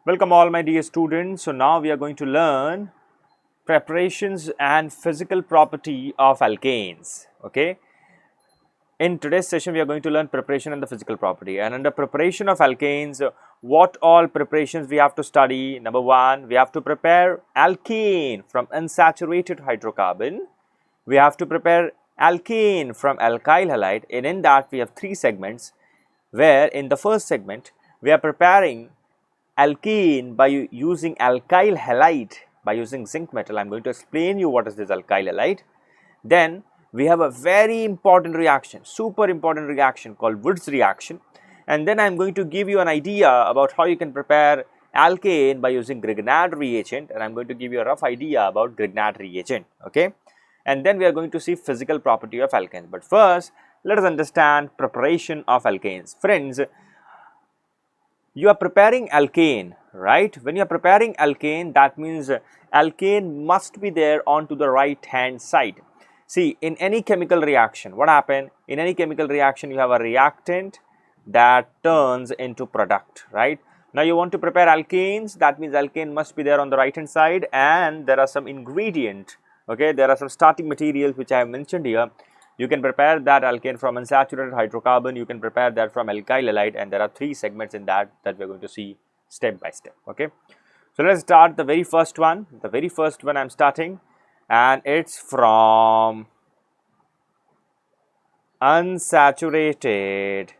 Welcome all my dear students. So now we are going to learn preparations and physical property of alkanes. Okay. In today's session we are going to learn preparation and the physical property, and under preparation of alkanes what all preparations we have to study. Number one, we have to prepare alkane from unsaturated hydrocarbon. We have to prepare alkane from alkyl halide, and in that we have three segments, where in the first segment we are preparing alkene by using alkyl halide by using zinc metal. I am going to explain you what is this alkyl halide. Then we have a very important reaction, super important reaction called Wood's reaction, and then I am going to give you an idea about how you can prepare alkane by using Grignard reagent, and I am going to give you a rough idea about Grignard reagent. Okay, and then we are going to see physical property of alkanes. But first let us understand preparation of alkanes. Friends, you are preparing alkane, right? When you are preparing alkane, that means alkane must be there onto the right hand side. See, in any chemical reaction, what happens? In any chemical reaction, you have a reactant that turns into product, right? Now you want to prepare alkanes, that means alkane must be there on the right hand side, and there are some ingredient, okay? There are some starting materials which I have mentioned here. You can prepare that alkane from unsaturated hydrocarbon, you can prepare that from alkyl halide, and there are three segments in that we are going to see step by step. Okay, so let's start the very first one. The very first one I am starting, and it's from unsaturated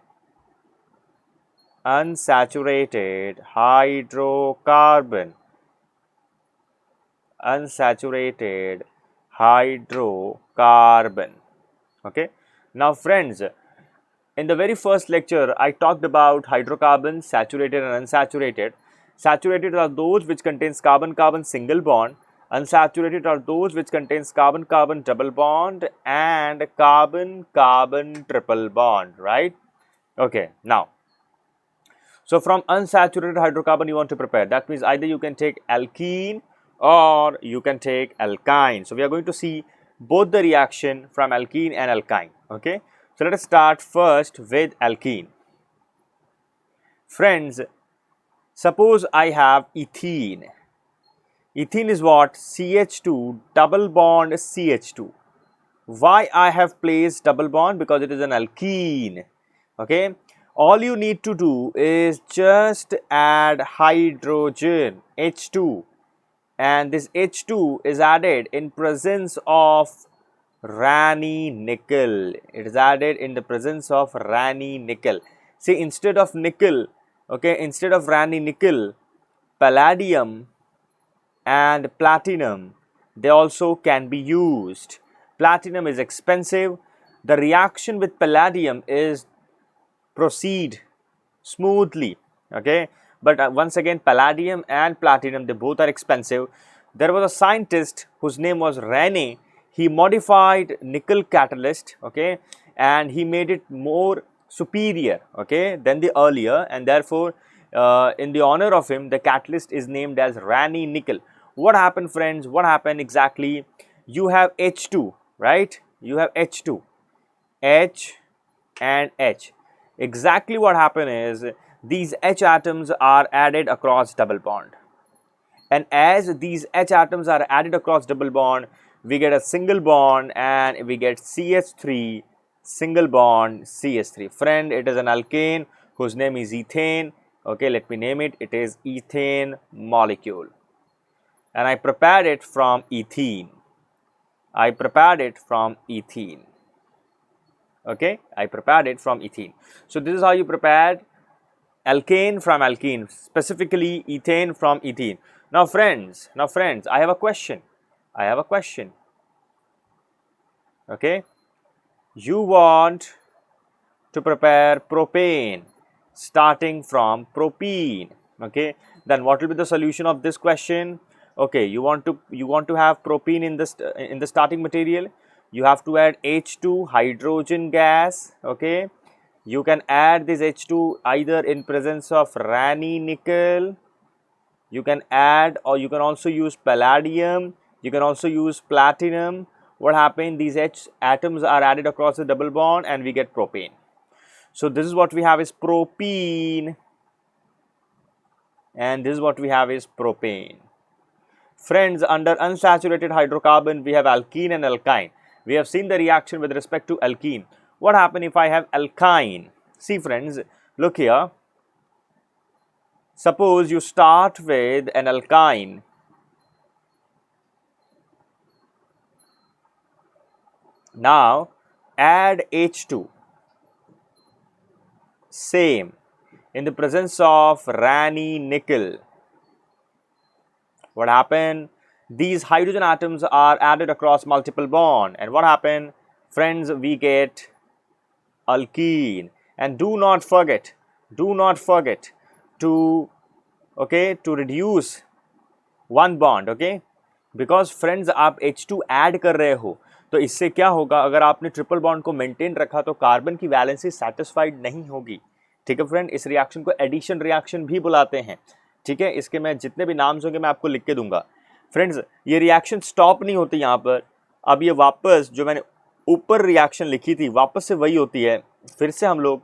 hydrocarbon. Unsaturated hydrocarbon. Okay. Now friends, in the very first lecture I talked about hydrocarbons, saturated and unsaturated. Saturated are those which contains carbon-carbon single bond. Unsaturated are those which contains carbon-carbon double bond and carbon-carbon triple bond, right? Okay, now, so from unsaturated hydrocarbon you want to prepare, that means either you can take alkene or you can take alkyne. So we are going to see both the reaction from alkene and alkyne. Okay, so let us start first with alkene. Friends, suppose I have ethene. Ethene is what? CH2 double bond CH2. Why I have placed double bond? Because it is an alkene. Okay, all you need to do is just add hydrogen H2, and this H2 is added in presence of Raney nickel. It is added in the presence of Raney nickel. See, instead of nickel, okay, instead of Raney nickel, palladium and platinum, they also can be used. Platinum is expensive. The reaction with palladium is proceed smoothly. Okay, but once again, palladium and platinum, they both are expensive. There was a scientist whose name was Raney. He modified nickel catalyst, okay, and he made it more superior, okay, than the earlier, and therefore in the honor of him the catalyst is named as Raney nickel. What happened, friends? What happened exactly? You have H2, right? You have H2, H and H. Exactly what happened is these H atoms are added across double bond, and as these H atoms are added across double bond, we get a single bond and we get CH3 single bond CH3. Friend, it is an alkane whose name is ethane. Okay, let me name it. It is ethane molecule, and I prepared it from ethene. I prepared it from ethene. Okay, I prepared it from ethene. So this is how you prepared alkane from alkene, specifically ethane from ethene. Now friends, I have a question. Okay, you want to prepare propane starting from propene. Okay, then what will be the solution of this question? Okay, you want to have propene in the starting material. You have to add H2 hydrogen gas. Okay, you can add this H2 either in presence of Raney nickel. You can add, or you can also use palladium. You can also use platinum. What happens? These H atoms are added across the double bond and we get propane. So this is what we have is propene. and this is what we have is propane. Friends, under unsaturated hydrocarbon, we have alkene and alkyne. We have seen the reaction with respect to alkene. What happens if I have alkyne? See friends, look here. Suppose you start with an alkyne. Now, add H2. Same. In the presence of Raney nickel. What happened? These hydrogen atoms are added across multiple bonds. And what happened? Friends, we get alkene. And do not forget to reduce one bond, okay? Because friends, आप H2 add कर रहे हो तो इससे क्या होगा, अगर आपने ट्रिपल बॉन्ड को मेंटेन रखा तो कार्बन की वैलेंसी सेटिस्फाइड नहीं होगी. ठीक है फ्रेंड, इस रिएक्शन को एडिशन रिएक्शन भी बुलाते हैं. ठीक है, इसके मैं जितने भी नाम्स होंगे मैं आपको लिख के दूंगा. फ्रेंड्स, ये रिएक्शन स्टॉप नहीं होती यहाँ पर. अब ये वापस जो मैंने ऊपर रिएक्शन लिखी थी वापस से वही होती है. फिर से हम लोग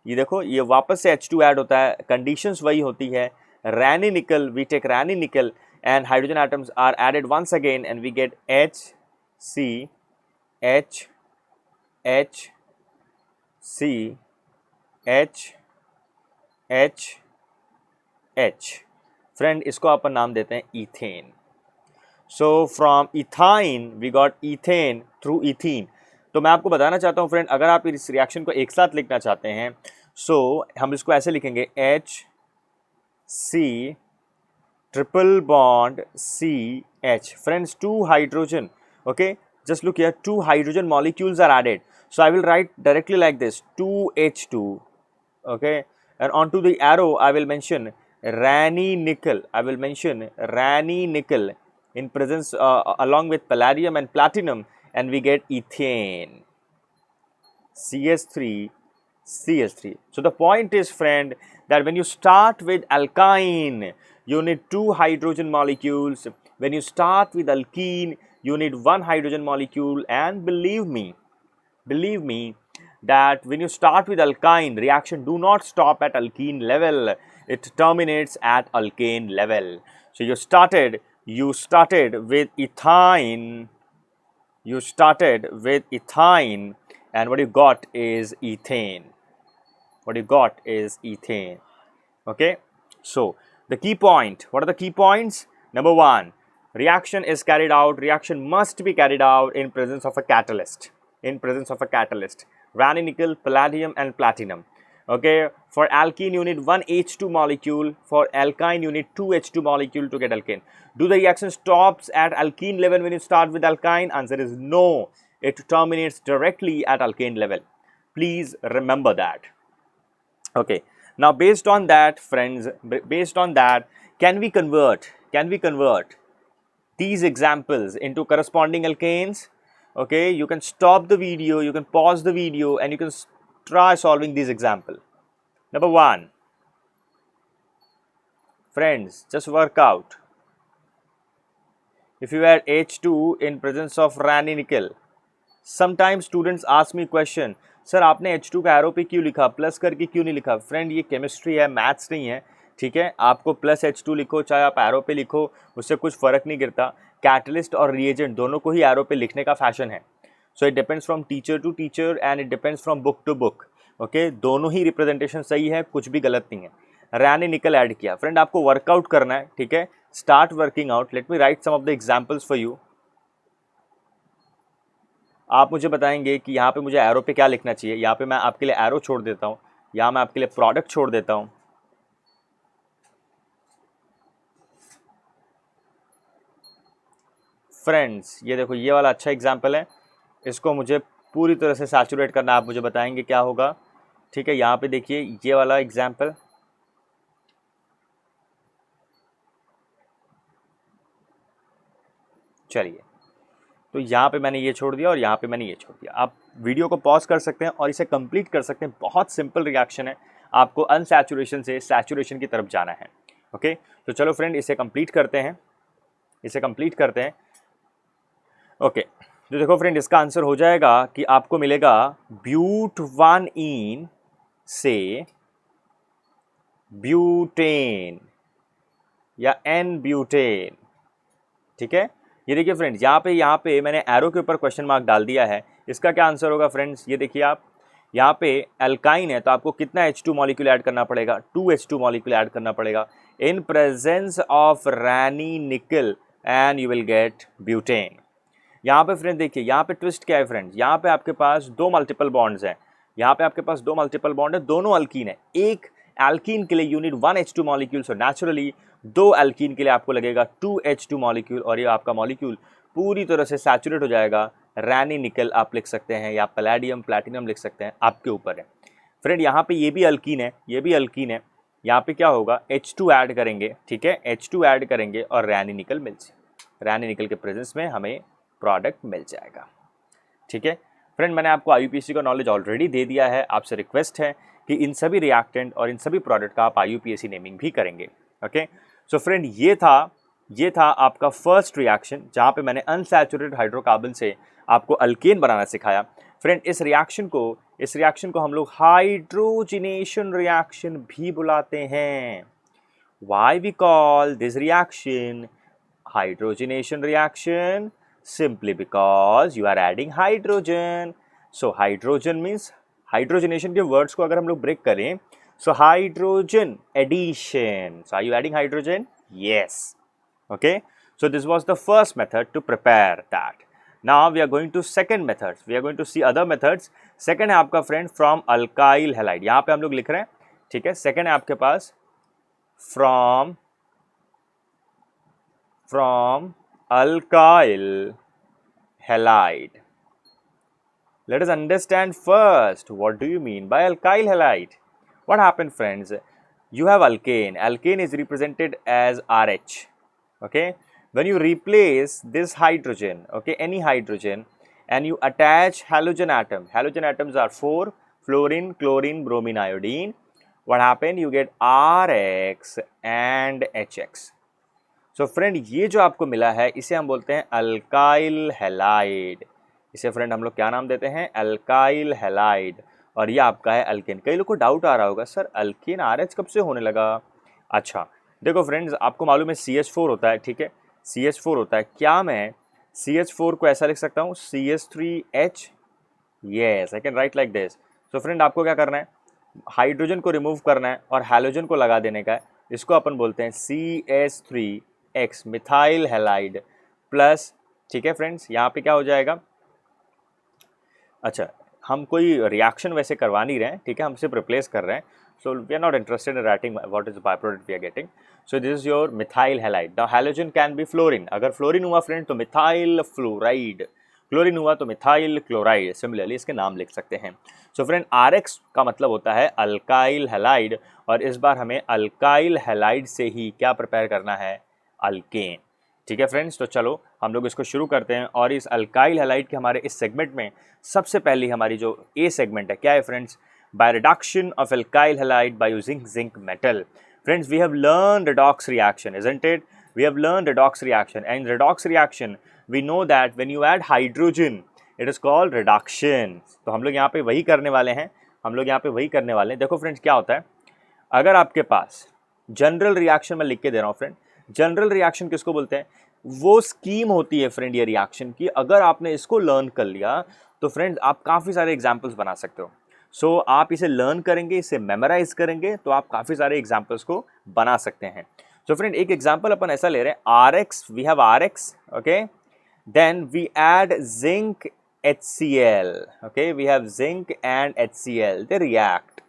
ये देखो, ये वापस से H2 ऐड होता है, कंडीशंस वही होती है. Raney nickel, we take Raney nickel and hydrogen atoms are added once again and we get H, C, H, H, C, H, H, H. Friend, इसको अपन नाम देते हैं ethane. So from ethine we got ethane through ethene. तो मैं आपको बताना चाहता हूँ फ्रेंड, अगर आप इस रिएक्शन को एक साथ लिखना चाहते हैं हम इसको ऐसे लिखेंगे H C triple bond CH. Friends, 2 hydrogen, okay, just look here, 2 hydrogen molecules are added. So I will write directly like this, 2H2, okay, and onto the arrow I will mention Raney nickel. I will mention Raney nickel in presence along with palladium and platinum, and we get ethane, CH3, CH3. So the point is friend, that when you start with alkyne, you need 2 hydrogen molecules. When you start with alkene, you need 1 hydrogen molecule. And believe me, that when you start with alkyne, reaction do not stop at alkene level. It terminates at alkane level. So you started with ethine. And what you got is ethane. Okay, so the key point, what are the key points? Number 1, reaction must be carried out in presence of a catalyst. Raney nickel, palladium and platinum. Okay, for alkene you need 1 H2 molecule, for alkyne you need 2 H2 molecule to get alkane. Do the reaction stops at alkene level when you start with alkyne? Answer is no, it terminates directly at alkane level. Please remember that. Okay, now based on that friends, can we convert these examples into corresponding alkanes? Okay, you can stop the video, you can pause the video and you can try solving these examples. Number 1, friends, just work out. If you add H2 in presence of Raney nickel, sometimes students ask me question, sir आपने H2 का arrow पे क्यों लिखा, plus करके क्यों नहीं लिखा? Friend, ये केमिस्ट्री है, मैथ्स नहीं है. ठीक है, आपको प्लस H2 लिखो चाहे आप एरो पे लिखो, उससे कुछ फ़र्क नहीं गिरता. कैटलिस्ट और रिएजेंट दोनों को ही एरो पे लिखने का फैशन है. So it depends from teacher to teacher and it depends from book to book. Okay, दोनों ही रिप्रेजेंटेशन सही है, कुछ भी गलत नहीं है. Raney nickel ऐड किया. फ्रेंड, आपको वर्कआउट करना है. ठीक है, start working out. Let me write some of the examples for you. आप मुझे बताएंगे कि यहाँ पे मुझे एरो पे क्या लिखना चाहिए. यहाँ पे मैं आपके लिए एरो छोड़ देता हूँ, यहाँ मैं आपके लिए प्रोडक्ट छोड़ देता हूँ. फ्रेंड्स, ये देखो, ये वाला अच्छा एग्जाम्पल है, इसको मुझे पूरी तरह से सैचुरेट करना. आप मुझे बताएंगे क्या होगा. ठीक है, यहाँ पे देखिए ये वाला एग्जाम्पल. चलिए, तो यहाँ पे मैंने ये छोड़ दिया और यहाँ पे मैंने ये छोड़ दिया. आप वीडियो को पॉज कर सकते हैं और इसे कंप्लीट कर सकते हैं. बहुत सिंपल रिएक्शन है, आपको अनसैचुरेशन से सैचुरेशन की तरफ जाना है. ओके, तो चलो फ्रेंड, इसे कंप्लीट करते हैं. ओके, तो देखो फ्रेंड, इसका आंसर हो जाएगा कि आपको मिलेगा ब्यूट1ईन से ब्यूटेन. या एन ब्यूटेन। ठीक है, ये देखिए फ्रेंड्स, यहाँ पे मैंने एरो के ऊपर क्वेश्चन मार्क डाल दिया है। इसका क्या आंसर होगा फ्रेंड्स, ये देखिए आप, यहाँ पे अल्काइन है तो आपको कितना H2 मॉलिक्यूल ऐड करना पड़ेगा, 2H2 मॉलिक्यूल ऐड करना पड़ेगा in presence of Raney nickel and you will get butane. यहाँ पे फ्रेंड देखिए, यहाँ पे ट्विस्ट क्या है फ्रेंड्स, यहाँ पे आपके पास दो मल्टीपल बॉन्ड्स हैं, यहाँ पे आपके पास दो मल्टीपल बॉन्ड है, दोनों अल्कीन है। एक एल्कीन के लिए you need 1H2 molecule, so naturally दो एल्कीन के लिए आपको लगेगा 2H2 मॉलिक्यूल, और ये आपका मॉलिक्यूल पूरी तरह से सैचुरेट हो जाएगा। रैनी निकल आप लिख सकते हैं या पैलेडियम प्लैटिनम लिख सकते हैं, आपके ऊपर है फ्रेंड। यहाँ पे ये भी अल्कीन है, ये भी अल्कीन है, यहाँ पे क्या होगा H2 ऐड करेंगे, ठीक है, H2 ऐड करेंगे और रैनी निकल मिल जाए, रैनी निकल के प्रेजेंस में हमें प्रोडक्ट मिल जाएगा। ठीक है फ्रेंड, मैंने आपको IUPAC का नॉलेज ऑलरेडी दे दिया है, आपसे रिक्वेस्ट है कि इन सभी रिएक्टेंट और इन सभी प्रोडक्ट का आप IUPAC नेमिंग भी करेंगे। ओके, सो फ्रेंड ये था आपका फर्स्ट रिएक्शन, जहाँ पे मैंने अनसैचुरेटेड हाइड्रोकार्बन से आपको अल्केन बनाना सिखाया। फ्रेंड इस रिएक्शन को हम लोग हाइड्रोजिनेशन रिएक्शन भी बुलाते हैं। Why we call this reaction hydrogenation reaction? Simply because you are adding hydrogen. So hydrogen means hydrogenation के words को अगर हम लोग break करें, so hydrogen addition. So are you adding hydrogen? Yes. Okay. So this was the first method to prepare that. Now we are going to second methods. We are going to see other methods. Second है आपका friend from alkyl halide. यहाँ पे हम लोग लिख रहे हैं, ठीक है। Second है आपके पास from alkyl halide. Let us understand first, what do you mean by alkyl halide? What happened friends? You have alkane. Alkane is represented as RH. Okay, when you replace this hydrogen, okay, any hydrogen, and you attach halogen atom, halogen atoms are 4, fluorine, chlorine, bromine, iodine. What happened? You get RX and HX. So friend, ये जो आपको मिला है इसे हम बोलते हैं alkyl halide. इसे फ्रेंड हम लोग क्या नाम देते हैं? Alkyl halide. और ये आपका है अल्केन। कई लोग को डाउट आ रहा होगा, सर अल्केन RH कब से होने लगा? अच्छा देखो फ्रेंड्स, आपको मालूम है CH4 होता है, ठीक है, CH4 होता है। क्या मैं CH4 को ऐसा लिख सकता हूँ CH3H? Yes, I can write like this. So friend आपको क्या करना है, हाइड्रोजन को रिमूव करना है और हैलोजन को लगा देने का है। इसको अपन बोलते हैं CH3X मिथाइल हैलाइड प्लस, ठीक है फ्रेंड्स, यहाँ पे क्या हो जाएगा? अच्छा, हम कोई रिएक्शन वैसे करवा नहीं रहे हैं, ठीक है, हम सिर्फ रिप्लेस कर रहे हैं। So we are not interested in writing what is the by product we are getting. So this is your methyl halide. Now halogen can be fluorine. अगर फ्लोरीन हुआ फ्रेंड तो मिथाइल फ्लोराइड, क्लोरीन हुआ तो methyl chloride. Similarly इसके नाम लिख सकते हैं। सो फ्रेंड RX का मतलब होता है अल्काइल हैलाइड, और इस बार हमें अल्काइल हैलाइड से ही क्या प्रिपेयर करना है? अल्केन। ठीक है फ्रेंड्स, तो चलो हम लोग इसको शुरू करते हैं। और इस अल्काइल हैलाइड के हमारे इस सेगमेंट में सबसे पहली हमारी जो ए सेगमेंट है, क्या है friends? By reduction of alkyl halide by using zinc metal. Friends we have learn redox reaction, isn't it? We have learned redox reaction, and redox reaction we know that when you add hydrogen it is called reduction. तो हम लोग यहाँ पे वही करने वाले हैं, देखो फ्रेंड्स क्या होता है, अगर आपके पास जनरल रिएक्शन में लिख के दे रहा हूँ फ्रेंड, जनरल रिएक्शन किसको बोलते हैं? वो स्कीम होती है फ्रेंड ये रिएक्शन की। अगर आपने इसको लर्न कर लिया तो फ्रेंड्स आप काफ़ी सारे एग्जाम्पल्स बना सकते हो। सो आप इसे लर्न करेंगे, इसे मेमोराइज करेंगे तो आप काफ़ी सारे एग्जाम्पल्स को बना सकते हैं। सो फ्रेंड एक एग्जाम्पल अपन ऐसा ले रहे हैं, RX, we have RX, okay, then we add zinc HCl, okay, we have zinc and HCl, they react.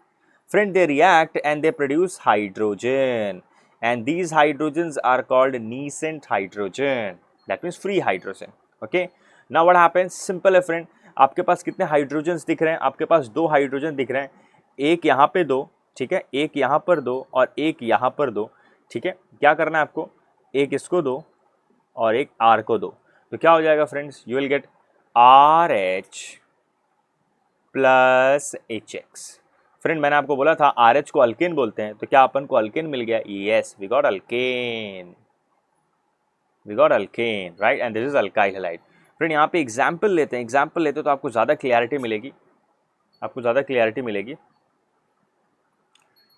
Friend, they react and they produce hydrogen, and these hydrogens are called nascent hydrogen, that means free hydrogen. Okay, now what happens? Simple है friend, आपके पास कितने hydrogens दिख रहे हैं? आपके पास दो hydrogen दिख रहे हैं, एक यहाँ पे दो, ठीक है, एक यहाँ पर दो और एक यहाँ पर दो, ठीक है। क्या करना है आपको? एक इसको दो और एक R को दो, तो क्या हो जाएगा friends? You will gate RH plus HX। Friend मैंने आपको बोला था RH को अल्केन बोलते हैं, तो क्या अपन को अल्केन मिल गया? Yes, we got alkane, right, and this is alkyl halide. Friend यहाँ पे एग्जाम्पल लेते हैं, तो आपको ज़्यादा क्लियरिटी मिलेगी,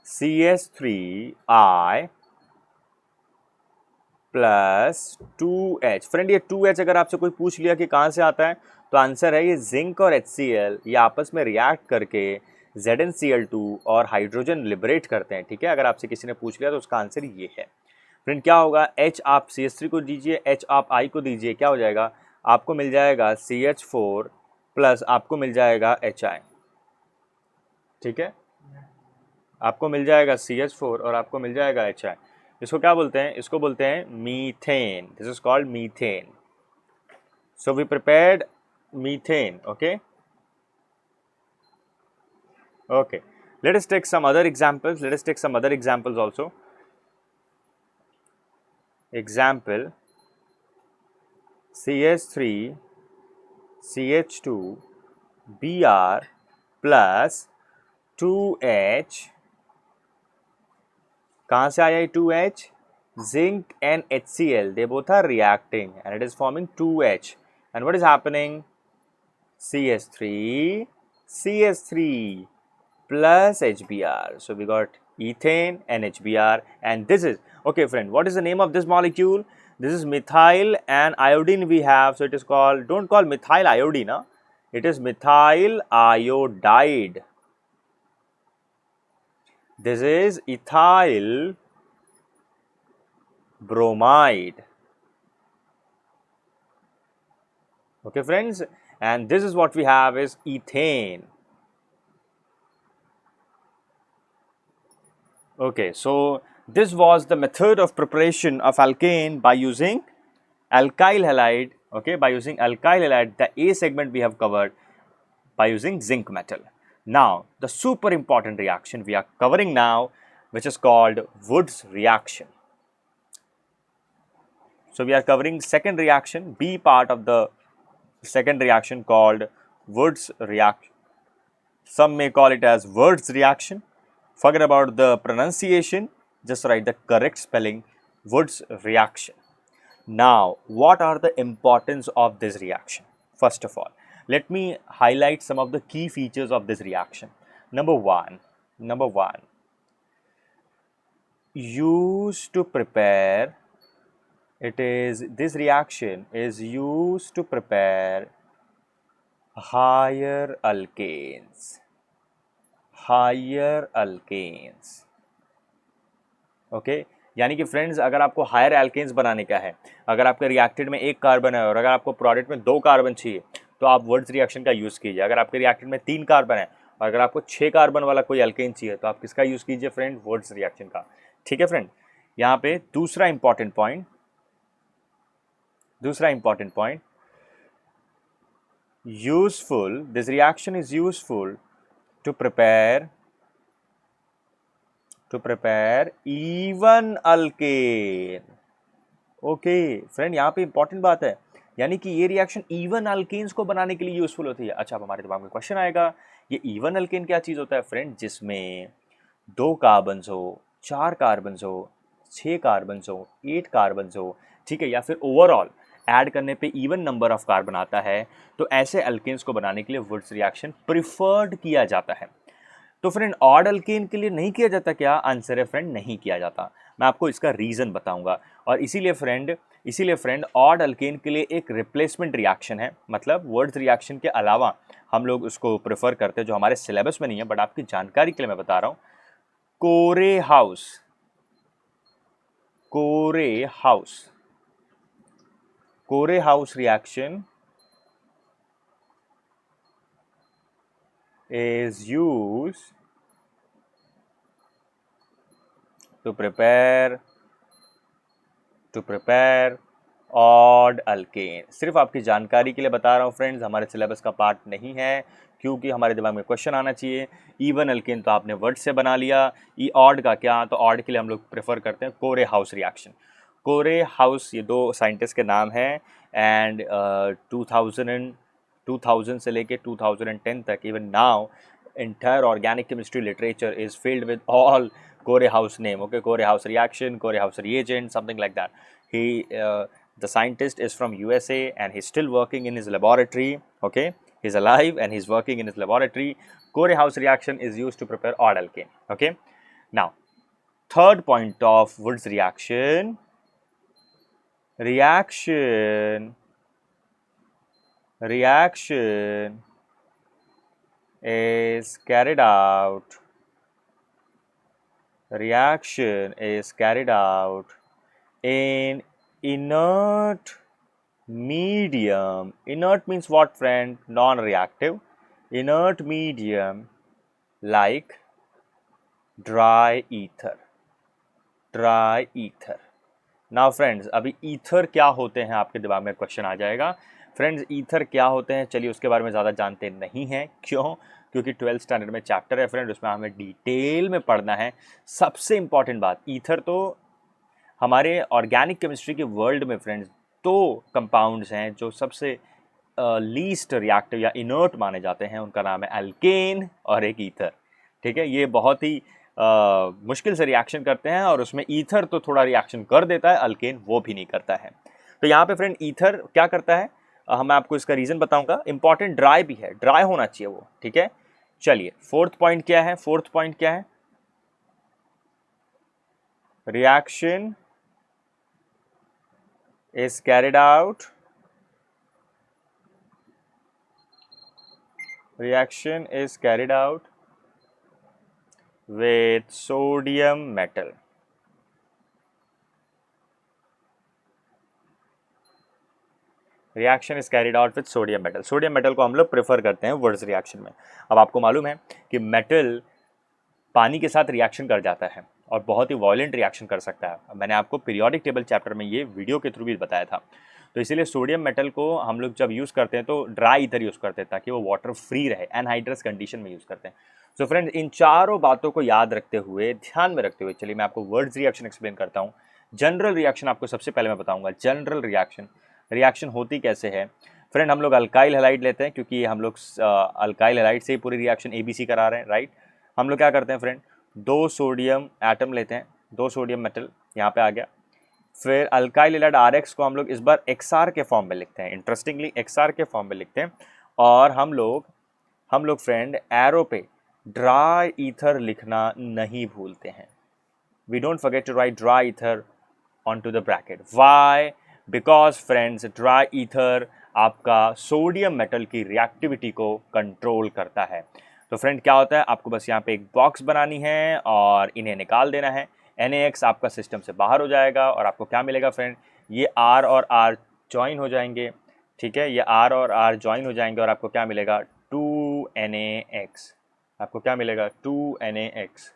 CH3I प्लस 2H। फ्रेंड ये 2H अगर आपसे कोई पूछ लिया कि कहाँ से आता है, तो आंसर है ये जिंक और HCl ये आपस में रिएक्ट करके ZnCl2 और हाइड्रोजन लिबरेट करते हैं, ठीक है। अगर आपसे किसी ने पूछ लिया तो उसका आंसर ये है। फ्रेंड क्या होगा, H आप CH3 को दीजिए, H आप I को दीजिए, क्या हो जाएगा, आपको मिल जाएगा CH4 प्लस आपको मिल जाएगा HI, ठीक है। आपको मिल जाएगा CH4 और आपको मिल जाएगा HI। इसको क्या बोलते हैं, इसको बोलते हैं methane. This is called methane. So we prepared methane, okay. Okay, let us take some other examples. Let us take some other examples also. Example, CH3 CH2 Br plus 2H, कहाँ से आया ये 2H? Zinc and HCl, they both are reacting and it is forming 2H. And what is happening? CH3 CH3 plus HBr. So we got ethane and HBr, and this is, okay friend, what is the name of this molecule? This is methyl and iodine we have, so it is called, don't call methyl iodine, huh? It is methyl iodide. This is ethyl bromide. Okay friends, and this is what we have is ethane. Okay, so this was the method of preparation of alkane by using alkyl halide. Okay, by using alkyl halide, the A segment we have covered by using zinc metal. Now, the super important reaction we are covering now, which is called Wood's reaction. So, we are covering second reaction, B part of the second reaction called Wood's reaction. Some may call it as Word's reaction. Forget about the pronunciation, just write the correct spelling, Wood's reaction. Now, what are the importance of this reaction? First of all, let me highlight some of the key features of this reaction. Number one, used to prepare, this reaction is used to prepare higher alkanes. Okay, यानी कि friends अगर आपको higher alkanes बनाने का है, अगर आपके reacted में एक कार्बन है और अगर आपको प्रोडक्ट में 2 कार्बन चाहिए, तो आप वर्ड्स रिएक्शन का यूज़ कीजिए। अगर आपके रिएक्टेड में 3 कार्बन है और अगर आपको 6 कार्बन वाला कोई एल्केन चाहिए, तो आप किसका यूज़ कीजिए फ्रेंड, वर्ड्स रिएक्शन का, ठीक है फ्रेंड। यहाँ पे दूसरा important point, useful, this reaction is useful to prepare even alkane. Okay friend, यहाँ पे इंपॉर्टेंट बात है, यानी कि ये रिएक्शन इवन अल्केन्स को बनाने के लिए यूजफुल होती है। अच्छा, अब हमारे दिमाग में क्वेश्चन आएगा, ये इवन अल्केन क्या चीज़ होता है फ्रेंड, जिसमें 2 कार्बन्स हो, 4 कार्बन्स हो, 6 कार्बन्स हो, 8 कार्बन्स हो, ठीक है, या फिर ओवरऑल ऐड करने पे इवन नंबर ऑफ कार्बन आता है, तो ऐसे अल्केन्स को बनाने के लिए वुड्स रिएक्शन प्रिफर्ड किया जाता है। तो फ्रेंड ऑड अल्केन के लिए नहीं किया जाता क्या? आंसर है फ्रेंड, नहीं किया जाता। मैं आपको इसका रीज़न बताऊंगा। और इसीलिए फ्रेंड ऑड अल्केन के लिए एक रिप्लेसमेंट रिएक्शन है, मतलब वर्ड्स रिएक्शन के अलावा हम लोग उसको प्रेफर करते हैं, जो हमारे सिलेबस में नहीं है, बट आपकी जानकारी के लिए मैं बता रहा हूँ। कोरे house reaction is used to prepare odd alkane। सिर्फ आपकी जानकारी के लिए बता रहा हूँ फ्रेंड्स, हमारे सिलेबस का पार्ट नहीं है, क्योंकि हमारे दिमाग में क्वेश्चन आना चाहिए। इवन अल्केन तो आपने वर्ड से बना लिया, ई ऑड का क्या? तो ऑड के लिए हम लोग प्रेफर करते हैं कोरे हाउस रिएक्शन। कोरे हाउस ये 2 साइंटिस्ट के नाम हैं, एंड 2000 से लेके 2010 तक, even now entire organic chemistry literature is filled with all Core House name. Okay, Core House reaction, Core House reagent, something like that. The scientist is from USA and he's still working in his laboratory. Okay, he's alive and he's working in his laboratory. Core House reaction is used to prepare odd alkane. Okay, now third point of Wood's reaction, reaction is carried out in inert medium. Inert means what, friend? Non-reactive. Inert medium like dry ether. Now friends, अभी ether क्या होते हैं आपके दिमाग में question आ जाएगा। Friends, ether क्या होते हैं, चलिए उसके बारे में ज़्यादा जानते नहीं हैं। क्यों? क्योंकि 12th स्टैंडर्ड में चैप्टर है फ्रेंड, उसमें हमें डिटेल में पढ़ना है। सबसे इंपॉर्टेंट बात, ईथर तो हमारे ऑर्गेनिक केमिस्ट्री के वर्ल्ड में फ्रेंड्स दो कंपाउंड्स हैं जो सबसे लीस्ट रिएक्टिव या इनर्ट माने जाते हैं। उनका नाम है अल्केन और एक ईथर। ठीक है, ये बहुत ही मुश्किल से रिएक्शन करते हैं और उसमें ईथर तो थोड़ा रिएक्शन कर देता है, अल्केन वो भी नहीं करता है। तो यहाँ पे फ्रेंड ईथर क्या करता है, मैं आपको इसका रीज़न बताऊंगा। इंपॉर्टेंट ड्राई भी है, ड्राई होना चाहिए वो। ठीक है, चलिए फोर्थ पॉइंट क्या है? Reaction is carried out with sodium metal. Reaction is carried out with sodium metal. Sodium metal को हम लोग प्रेफर करते हैं वर्ड्स रिएक्शन में। अब आपको मालूम है कि मेटल पानी के साथ रिएक्शन कर जाता है और बहुत ही वॉयलेंट रिएक्शन कर सकता है। मैंने आपको पीरियोडिक टेबल चैप्टर में ये वीडियो के थ्रू भी बताया था। तो इसीलिए सोडियम मेटल को हम लोग जब यूज़ करते हैं तो ड्राई ईथर यूज़ करते हैं ताकि वो वाटर फ्री रहे, एनहाइड्रस कंडीशन में यूज़ करते हैं। सो फ्रेंड्स, इन चारों बातों को याद रखते हुए, ध्यान में रखते हुए, चलिए मैं आपको वर्ड्स रिएक्शन एक्सप्लेन करता हूँ। जनरल रिएक्शन आपको सबसे पहले मैं बताऊँगा। जनरल रिएक्शन होती कैसे है फ्रेंड? हम लोग अल्काइल हैलाइड लेते हैं क्योंकि हम लोग अल्काइल हैलाइड से ही पूरी रिएक्शन ABC करा रहे हैं, राइट। हम लोग क्या करते हैं फ्रेंड, 2 सोडियम एटम लेते हैं, 2 सोडियम मेटल यहाँ पे आ गया। फिर अल्काइल हैलाइड RX को हम लोग इस बार XR के फॉर्म में लिखते हैं। इंटरेस्टिंगली XR के फॉर्म में लिखते हैं। और हम लोग फ्रेंड एरो पे ड्राई ईथर लिखना नहीं भूलते हैं। We don't forget to write dry ether onto the bracket. Why? Because friends, dry ether आपका सोडियम मेटल की रिएक्टिविटी को कंट्रोल करता है। तो फ्रेंड क्या होता है, आपको बस यहाँ पे एक बॉक्स बनानी है और इन्हें निकाल देना है। NaX आपका सिस्टम से बाहर हो जाएगा और आपको क्या मिलेगा फ्रेंड, ये R और R ज्वाइन हो जाएंगे। ठीक है, ये R और R ज्वाइन हो जाएंगे और आपको क्या मिलेगा, 2NaX। आपको क्या मिलेगा, 2NaX।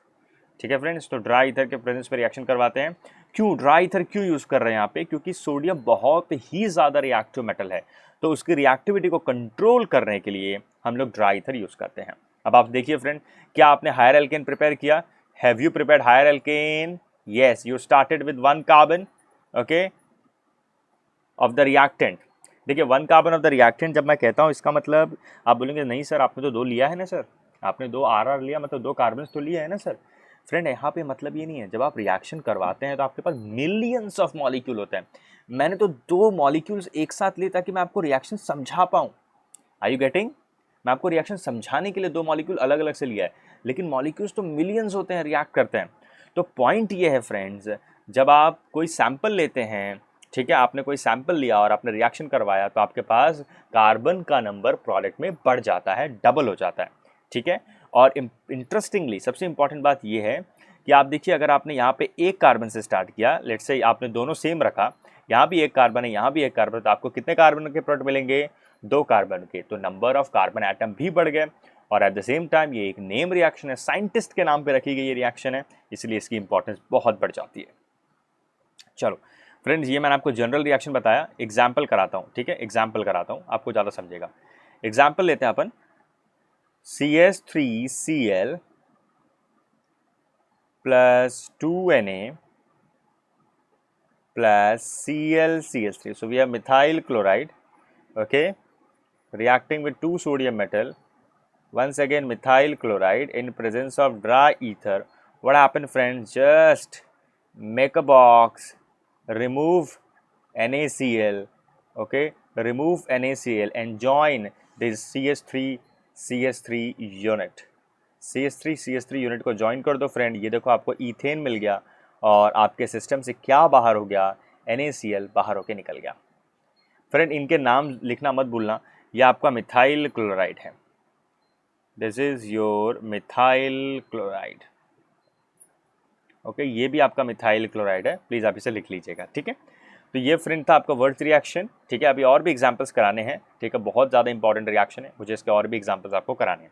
ठीक है फ्रेंड्स, तो ड्राई ईथर के प्रेजेंस में रिएक्शन करवाते हैं। क्यों ड्राई ईथर क्यों यूज़ कर रहे हैं यहाँ पे? क्योंकि सोडियम बहुत ही ज़्यादा रिएक्टिव मेटल है, तो उसकी रिएक्टिविटी को कंट्रोल करने के लिए हम लोग ड्राई ईथर यूज़ करते हैं। अब आप देखिए फ्रेंड, क्या आपने हायर एल्केन प्रिपेयर किया? Have you prepared higher alkane? Yes, you started with 1 carbon, okay, of the reactant. देखिए 1 कार्बन ऑफ द रिएक्टेंट जब मैं कहता हूँ, इसका मतलब आप बोलेंगे नहीं सर, आपने तो 2 लिया है ना सर, आपने 2 RR लिया, मतलब 2 कार्बन तो लिया है ना सर। फ्रेंड, यहाँ पे मतलब ये नहीं है, जब आप रिएक्शन करवाते हैं तो आपके पास मिलियंस ऑफ मॉलिक्यूल होते हैं। मैंने तो 2 मॉलिक्यूल्स एक साथ लिए ताकि मैं आपको रिएक्शन समझा पाऊँ। Are you getting? मैं आपको रिएक्शन समझाने के लिए 2 मॉलिक्यूल अलग अलग से लिया है, लेकिन मॉलिक्यूल्स तो मिलियंस होते हैं, रिएक्ट करते हैं। तो पॉइंट ये है फ्रेंड्स, जब आप कोई सैंपल लेते हैं, ठीक है, आपने कोई सैंपल लिया और आपने रिएक्शन करवाया, तो आपके पास कार्बन का नंबर प्रोडक्ट में बढ़ जाता है, डबल हो जाता है। ठीक है, और इंटरेस्टिंगली सबसे इंपॉर्टेंट बात यह है कि आप देखिए, अगर आपने यहाँ पे 1 कार्बन से स्टार्ट किया, लेट्स से आपने दोनों सेम रखा, यहाँ भी 1 कार्बन है, यहाँ भी 1 कार्बन, तो आपको कितने कार्बन के प्रोडक्ट मिलेंगे? 2 कार्बन के। तो नंबर ऑफ कार्बन एटम भी बढ़ गए और एट द सेम टाइम ये एक नेम रिएक्शन है, साइंटिस्ट के नाम पे रखी गई ये रिएक्शन है, इसलिए इसकी इंपॉर्टेंस बहुत बढ़ जाती है। चलो फ्रेंड्स, ये मैंने आपको जनरल रिएक्शन बताया, एग्जाम्पल कराता हूँ। ठीक है, एग्जाम्पल कराता हूँ, आपको ज़्यादा समझेगा। एग्जाम्पल लेते हैं अपन, CH3Cl plus 2Na plus ClCH3. So we have methyl chloride, okay, reacting with 2 sodium metal. Once again methyl chloride in presence of dry ether. What happened friends? Just make a box, remove NaCl, okay, remove NaCl and join this CH3 unit. CH3 unit को join कर दो friend. ये देखो आपको ethane मिल गया और आपके system से क्या बाहर हो गया, NaCl बाहर होके निकल गया। फ्रेंड इनके नाम लिखना मत भूलना, ये आपका मिथाइल क्लोराइड है, this is your methyl chloride. Okay, ये भी आपका मिथाइल क्लोराइड है, प्लीज़ आप इसे लिख लीजिएगा, ठीक है। तो ये फ्रेंड था आपका वर्ड्स रिएक्शन, ठीक है। अभी और भी एग्जांपल्स कराने हैं, ठीक है, बहुत ज़्यादा इंपॉर्टेंट रिएक्शन है, मुझे इसके और भी एग्जांपल्स आपको कराने हैं।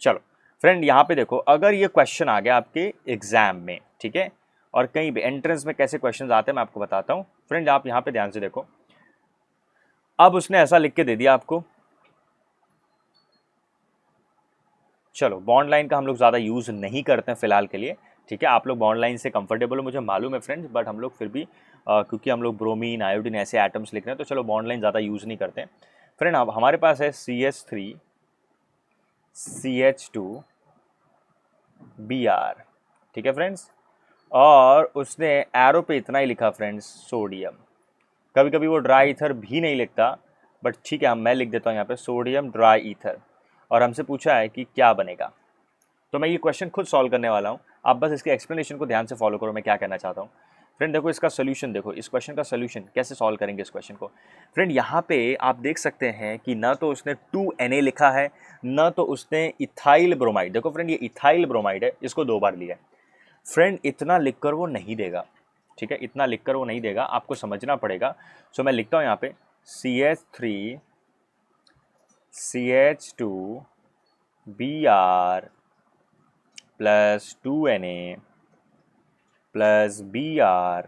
चलो फ्रेंड, यहाँ पे देखो, अगर ये क्वेश्चन आ गया आपके एग्जाम में, ठीक है, और कहीं भी एंट्रेंस में कैसे क्वेश्चन आते हैं मैं आपको बताता हूँ। फ्रेंड आप यहाँ पे ध्यान से देखो, अब उसने ऐसा लिख के दे दिया आपको, चलो बॉन्ड लाइन का हम लोग ज़्यादा यूज़ नहीं करते हैं फिलहाल के लिए, ठीक है। आप लोग बॉन्ड लाइन से कंफर्टेबल हो, मुझे मालूम है फ्रेंड्स, बट हम लोग फिर भी क्योंकि हम लोग ब्रोमीन आयोडीन ऐसे एटम्स लिख रहे हैं, तो चलो बॉन्ड लाइन ज़्यादा यूज़ नहीं करते हैं। फ्रेंड अब हमारे पास है CH3 CH2 Br, ठीक है फ्रेंड्स, और उसने एरो पे इतना ही लिखा फ्रेंड्स, सोडियम। कभी कभी वो ड्राई ईथर भी नहीं लिखता, बट ठीक है, मैं लिख देता हूँ यहाँ पे सोडियम ड्राई ईथर, और हमसे पूछा है कि क्या बनेगा। तो मैं ये क्वेश्चन खुद सॉल्व करने वाला हूँ, आप बस इसके एक्सप्लेनेशन को ध्यान से फॉलो करो, मैं क्या कहना चाहता हूँ। फ्रेंड देखो इसका सोल्यूशन, देखो इस क्वेश्चन का सोल्यूशन कैसे सॉल्व करेंगे इस क्वेश्चन को। फ्रेंड यहाँ पे आप देख सकते हैं कि ना तो उसने 2Na लिखा है, ना तो उसने इथाइल ब्रोमाइड, देखो फ्रेंड ये इथाइल ब्रोमाइड है, इसको 2 बार लिया है। फ्रेंड इतना लिखकर वो नहीं देगा, ठीक है, इतना लिखकर वो नहीं देगा, आपको समझना पड़ेगा। सो मैं लिखता हूँ यहाँ पे CH3 CH2 Br plus 2Na plus Br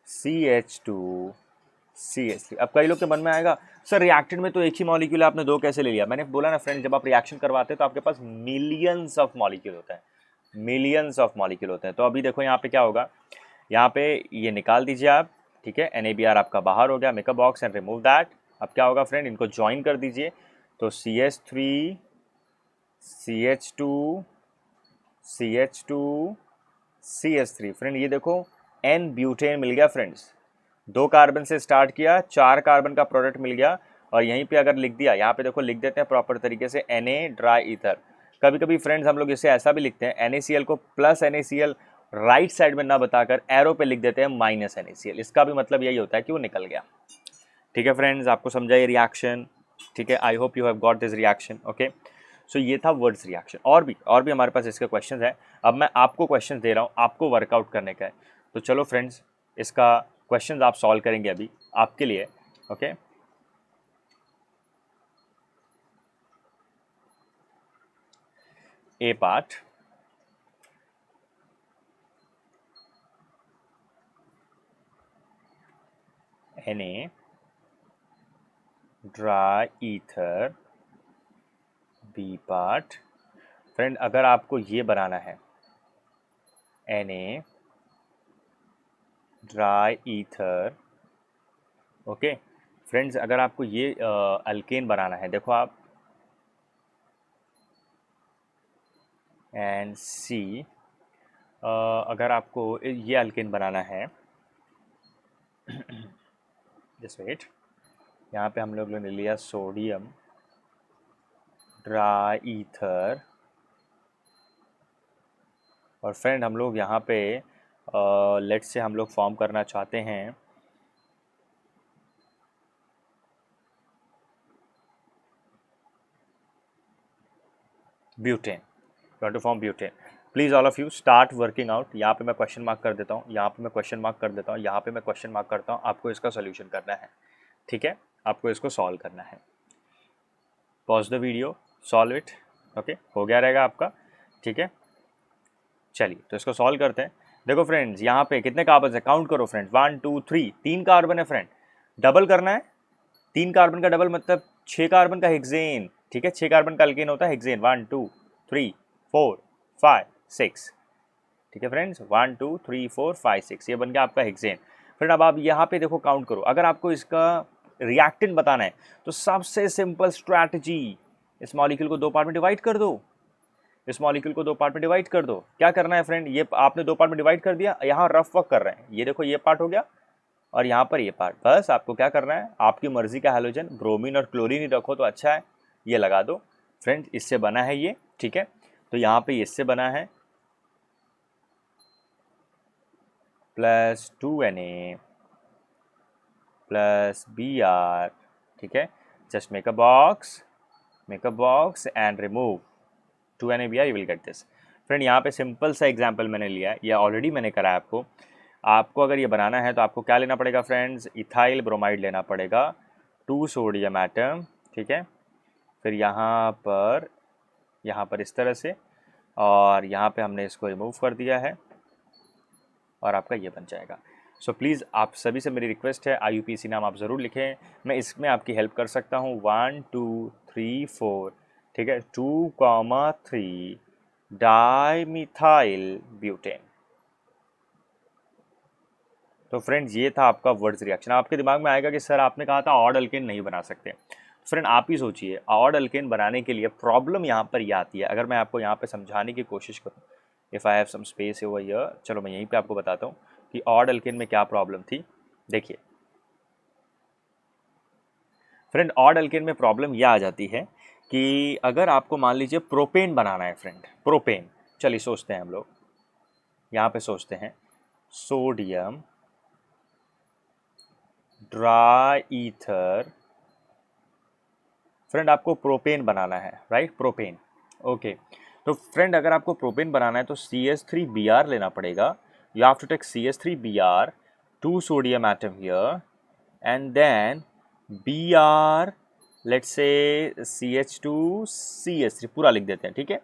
CH2 CH3। अब कई लोग के मन में आएगा, सर रिएक्टेंट में तो एक ही मॉलिक्यूल है, आपने 2 कैसे ले लिया। मैंने बोला ना फ्रेंड, जब आप रिएक्शन करवाते हैं तो आपके पास मिलियंस ऑफ मॉलिक्यूल होता है, मिलियंस ऑफ मॉलिक्यूल होते हैं। तो अभी देखो यहाँ पे क्या होगा, यहाँ पे ये निकाल दीजिए आप, ठीक है, NaBr आपका बाहर हो गया, make a box and remove that. अब क्या होगा फ्रेंड, इनको ज्वाइन कर दीजिए, तो CH3 CH2 CH2 CH3। Friend ये देखो N ब्यूटेन मिल गया फ्रेंड्स, 2 कार्बन से स्टार्ट किया, 4 कार्बन का प्रोडक्ट मिल गया, और यहीं पे अगर लिख दिया, यहाँ पे देखो लिख देते हैं प्रॉपर तरीके से Na ड्राई ईथर। कभी कभी फ्रेंड्स हम लोग इसे ऐसा भी लिखते हैं, NaCl को प्लस NaCl राइट साइड में ना बताकर एरो पे लिख देते हैं माइनस NaCl, इसका भी मतलब यही होता है कि वो निकल गया। ठीक है फ्रेंड्स, आपको समझा ये रिएक्शन, ठीक है, I hope you have got this reaction. Okay, so ये था वर्ड्स रिएक्शन। और भी हमारे पास इसके क्वेश्चन है। अब मैं आपको क्वेश्चन दे रहा हूँ, आपको वर्कआउट करने का है, तो चलो फ्रेंड्स इसका क्वेश्चन आप सॉल्व करेंगे अभी आपके लिए। Okay, A part, Na dry ether, B part. Friend अगर आपको ये बनाना है Na dry ether, okay friends, अगर आपको ये अल्केन बनाना है, देखो आप एंड सी, अगर आपको ये अल्केन बनाना है, जस्ट वेट, यहाँ पे हम लोग ने लिया सोडियम ड्राई ईथर, और फ्रेंड हम लोग यहाँ पे लेट्स से हम लोग फॉर्म करना चाहते हैं butane, to form butane. Please all of you start working out. यहाँ पे मैं क्वेश्चन मार्क कर देता हूँ, यहाँ पे मैं क्वेश्चन मार्क कर देता हूँ, यहाँ पे मैं क्वेश्चन मार्क करता हूँ, आपको इसका सोल्यूशन करना है, ठीक है, आपको इसको सॉल्व करना है। Pause the video, solve it. Okay, हो गया रहेगा आपका, ठीक है। चलिए तो इसको सॉल्व करते हैं। देखो फ्रेंड्स यहाँ पे कितने कार्बन है, काउंट करो फ्रेंड्स, 1 2 3, 3 कार्बन है फ्रेंड, डबल करना है, 3 कार्बन का डबल मतलब 6 कार्बन का हेक्सेन, ठीक है, 6 कार्बन का अल्केन होता है हेक्सेन, 1 2 3 4 5 6, ठीक है फ्रेंड्स, 1 2 3 4 5 6, ये बन गया आपका हेक्सेन। फ्रेंड अब आप यहाँ पे देखो काउंट करो, अगर आपको इसका रिएक्टेंट बताना है तो सबसे सिंपल स्ट्रैटेजी, इस मॉलिक्यूल को 2 पार्ट में डिवाइड कर दो, इस मॉलिक्यूल को 2 पार्ट में डिवाइड कर दो। क्या करना है फ्रेंड, ये आपने 2 पार्ट में डिवाइड कर दिया, यहाँ रफ वर्क कर रहे हैं, ये देखो ये पार्ट हो गया और यहाँ पर ये पार्ट, बस आपको क्या करना है, आपकी मर्जी का हैलोजन, ब्रोमीन और क्लोरीन ही रखो तो अच्छा है, ये लगा दो। फ्रेंड इससे बना है ये, ठीक है, तो यहाँ पे इससे बना है प्लस 2Na प्लस Br, ठीक है. Just make a box and remove 2 NaBr, you will get this. Friend यहाँ पे सिंपल सा एग्जाम्पल मैंने लिया है, ये ऑलरेडी मैंने करा है आपको. आपको अगर ये बनाना है तो आपको क्या लेना पड़ेगा फ्रेंड्स, इथाइल ब्रोमाइड लेना पड़ेगा, 2 सोडियम एटम, ठीक है. फिर यहाँ पर इस तरह से, और यहाँ पे हमने इसको रिमूव कर दिया है और आपका ये बन जाएगा. सो प्लीज़ आप सभी से मेरी रिक्वेस्ट है, IUPAC नाम आप ज़रूर लिखें, मैं इसमें आपकी हेल्प कर सकता हूँ. 1 2 3 4, ठीक है, 2,3 डाइमिथाइल ब्यूटेन. तो फ्रेंड्स ये था आपका वर्ड्स रिएक्शन. आपके दिमाग में आएगा कि सर आपने कहा था ऑड अल्केन नहीं बना सकते. फ्रेंड आप ही सोचिए, ऑड अल्केन बनाने के लिए प्रॉब्लम यहाँ पर ये आती है. अगर मैं आपको यहाँ पे समझाने की कोशिश करूँ, if I have some space over here, चलो मैं यहीं पे आपको बताता हूँ कि ऑड अल्केन में क्या प्रॉब्लम थी. देखिए फ्रेंड, ऑड अल्केन में प्रॉब्लम यह आ जाती है कि अगर आपको मान लीजिए प्रोपेन बनाना है फ्रेंड, प्रोपेन, चलिए सोचते हैं हम लोग, यहाँ पे सोचते हैं सोडियम ड्राई ईथर. फ्रेंड आपको प्रोपेन बनाना है, राइट, प्रोपेन. ओके, तो फ्रेंड अगर आपको प्रोपेन बनाना है तो CH3Br लेना पड़ेगा. You have to take CH3Br, 2 sodium atom here, and then Br, let's say CH2CH3 पूरा लिख देते हैं, ठीक है.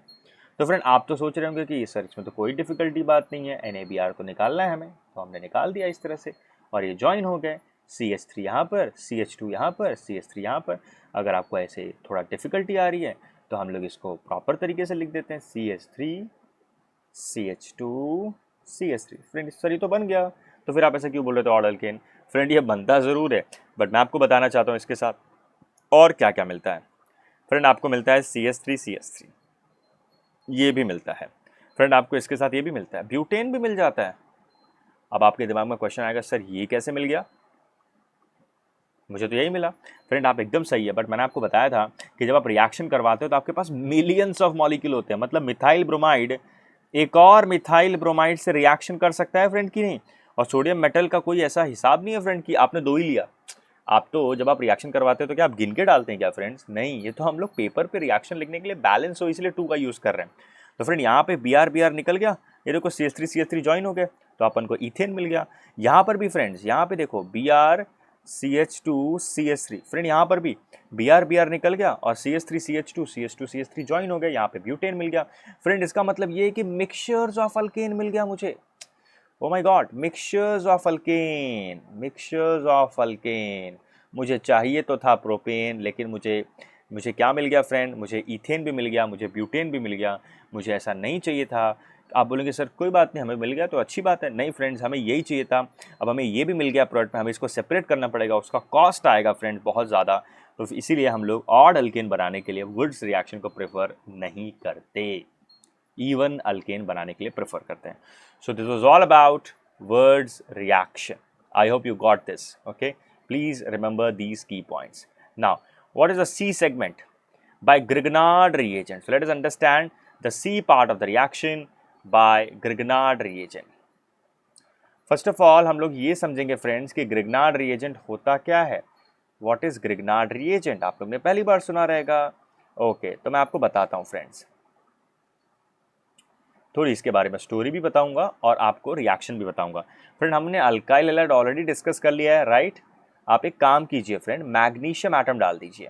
तो फ्रेंड आप तो सोच रहे होंगे कि सर इसमें तो कोई डिफिकल्टी बात नहीं है, NaBr को निकालना है हमें, तो हमने निकाल दिया इस तरह से और ये ज्वाइन हो गए. CH3 यहाँ पर, CH2 यहाँ पर, CH3 यहाँ पर. अगर आपको ऐसे थोड़ा डिफिकल्टी आ रही है तो हम लोग इसको प्रॉपर तरीके से लिख देते हैं, CH3 CH2 CH3. फ्रेंड इस तरह तो बन गया. तो फिर आप ऐसा क्यों बोल रहे थे ऑड अल्केन? फ्रेंड ये बनता ज़रूर है, बट मैं आपको बताना चाहता हूँ इसके साथ और क्या क्या मिलता है. फ्रेंड आपको मिलता है CH3CH3, ये भी मिलता है. फ्रेंड आपको इसके साथ ये भी मिलता है, ब्यूटेन भी मिल जाता है. अब आपके दिमाग में क्वेश्चन आएगा, सर ये कैसे मिल गया, मुझे तो यही मिला. फ्रेंड आप एकदम सही है, बट मैंने आपको बताया था कि जब आप रिएक्शन करवाते हो तो आपके पास मिलियंस ऑफ मॉलिक्यूल होते हैं. मतलब मिथाइल ब्रोमाइड एक और मिथाइल ब्रोमाइड से रिएक्शन कर सकता है फ्रेंड, की नहीं. और सोडियम मेटल का कोई ऐसा हिसाब नहीं है फ्रेंड कि आपने 2 ही लिया. आप तो जब आप रिएक्शन करवाते हो तो क्या आप गिन के डालते हैं क्या फ्रेंड्स? नहीं, ये तो हम लोग पेपर पे रिएक्शन लिखने के लिए बैलेंस हो इसलिए 2 का यूज़ कर रहे हैं. तो फ्रेंड यहाँ पे Br निकल गया, ये देखो CH3CH3 ज्वाइन हो गए, तो अपन को इथेन मिल गया. यहाँ पर भी फ्रेंड्स, यहाँ पे देखो Br CH2CH3, फ्रेंड यहाँ पर भी Br निकल गया और CH3CH2 ज्वाइन हो गए, यहाँ पे ब्यूटेन मिल गया. फ्रेंड इसका मतलब ये है कि मिक्सचर्स ऑफ अल्केन मिल गया मुझे. Oh my God, mixtures of alkane. मुझे चाहिए तो था प्रोपेन, लेकिन मुझे क्या मिल गया फ्रेंड, मुझे इथेन भी मिल गया, मुझे ब्यूटेन भी मिल गया. मुझे ऐसा नहीं चाहिए था. आप बोलेंगे सर कोई बात नहीं, हमें मिल गया तो अच्छी बात है. नहीं फ्रेंड्स, हमें यही चाहिए था. अब हमें ये भी मिल गया प्रोडक्ट में, हमें इसको सेपरेट करना पड़ेगा, उसका कॉस्ट आएगा फ्रेंड्स बहुत ज़्यादा. तो इसीलिए हम लोग ऑड अल्केन बनाने के लिए वुड्स रिएक्शन को प्रेफर नहीं करते, इवन अल्केन बनाने के लिए प्रेफर करते हैं. So this was all about Wurtz reaction. I hope you got this. Okay, please remember these key points. Now what is the C segment by Grignard reagent? So let us understand the C part of the reaction by Grignard reagent. First of all हम लोग ये समझेंगे friends कि Grignard reagent होता क्या है. What is Grignard reagent? आप लोग ने पहली बार सुना रहेगा. ओके, तो मैं आपको बताता हूँ फ्रेंड्स, थोड़ी इसके बारे में स्टोरी भी बताऊंगा और आपको रिएक्शन भी बताऊंगा. फ्रेंड हमने अल्काइल हैलाइड ऑलरेडी डिस्कस कर लिया है, राइट. आप एक काम कीजिए फ्रेंड, मैग्नीशियम एटम डाल दीजिए.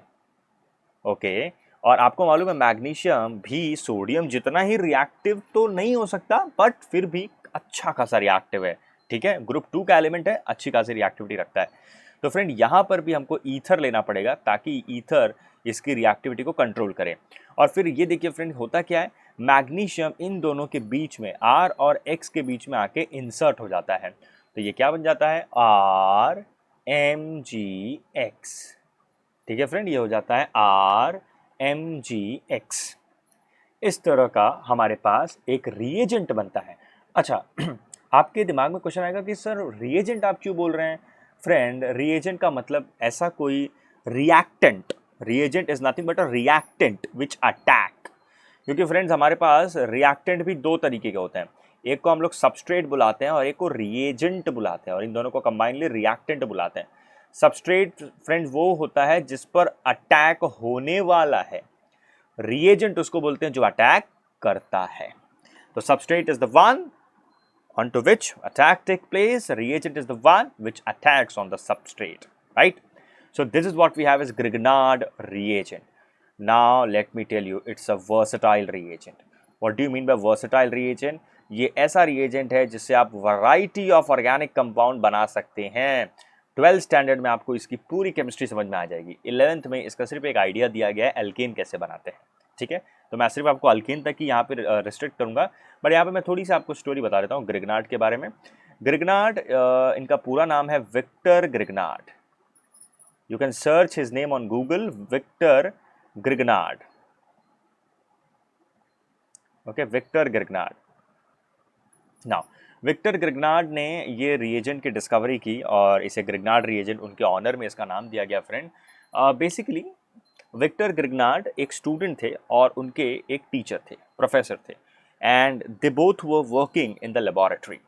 ओके, और आपको मालूम है मैग्नीशियम भी सोडियम जितना ही रिएक्टिव तो नहीं हो सकता, बट फिर भी अच्छा खासा रिएक्टिव है, ठीक है. ग्रुप 2 का एलिमेंट है, अच्छी खासी रिएक्टिविटी रखता है. तो फ्रेंड यहाँ पर भी हमको ईथर लेना पड़ेगा ताकि ईथर इसकी रिएक्टिविटी को कंट्रोल करे. और फिर ये देखिए फ्रेंड होता क्या है, मैग्नीशियम इन दोनों के बीच में R और X के बीच में आके इंसर्ट हो जाता है. तो ये क्या बन जाता है, RMgX. ठीक है फ्रेंड, ये हो जाता है RMgX. इस तरह का हमारे पास एक रिएजेंट बनता है. अच्छा आपके दिमाग में क्वेश्चन आएगा कि सर रिएजेंट आप क्यों बोल रहे हैं. फ्रेंड रिएजेंट का मतलब ऐसा कोई reactant, reagent is nothing but a reactant which attack. क्योंकि फ्रेंड्स हमारे पास रिएक्टेंट भी 2 तरीके के होते हैं, एक को हम लोग सबस्ट्रेट बुलाते हैं और एक को रिएजेंट बुलाते हैं, और इन दोनों को कंबाइनली रिएक्टेंट बुलाते हैं. सबस्ट्रेट फ्रेंड्स वो होता है जिस पर अटैक होने वाला है, रिएजेंट उसको बोलते हैं जो अटैक करता है। तो substrate is the one onto which attack take place, reagent is the one which attacks on the substrate, right? So this is what we have as Grignard reagent. Now let me tell you, it's a versatile reagent. What do you mean by versatile reagent? ये ऐसा reagent है जिससे आप variety of organic compound बना सकते हैं। 12th standard में आपको इसकी पूरी केमिस्ट्री समझ में आ जाएगी। 11th में इसका सिर्फ एक आइडिया दिया गया है एल्केन कैसे बनाते हैं, ठीक है। तो मैं सिर्फ आपको अल्केन तक ही यहाँ पे रिस्ट्रिक्ट करूँगा, बट यहाँ पे मैं थोड़ी सी आपको स्टोरी बता देता हूँ ग्रिग्नार्ड के बारे में। ग्रिग्नार्ड इनका पूरा नाम है Victor Grignard. You can search his name on Google, Victor Grignard. Okay, Victor Grignard. Now Victor Grignard ने ये रिएजेंट की डिस्कवरी की और इसे ग्रिग्नार्ड रिएजेंट उनके ऑनर में इसका नाम दिया गया फ्रेंड। बेसिकली विक्टर ग्रिग्नार्ड एक स्टूडेंट थे और उनके एक टीचर थे, प्रोफेसर थे, and they both were working in the laboratory.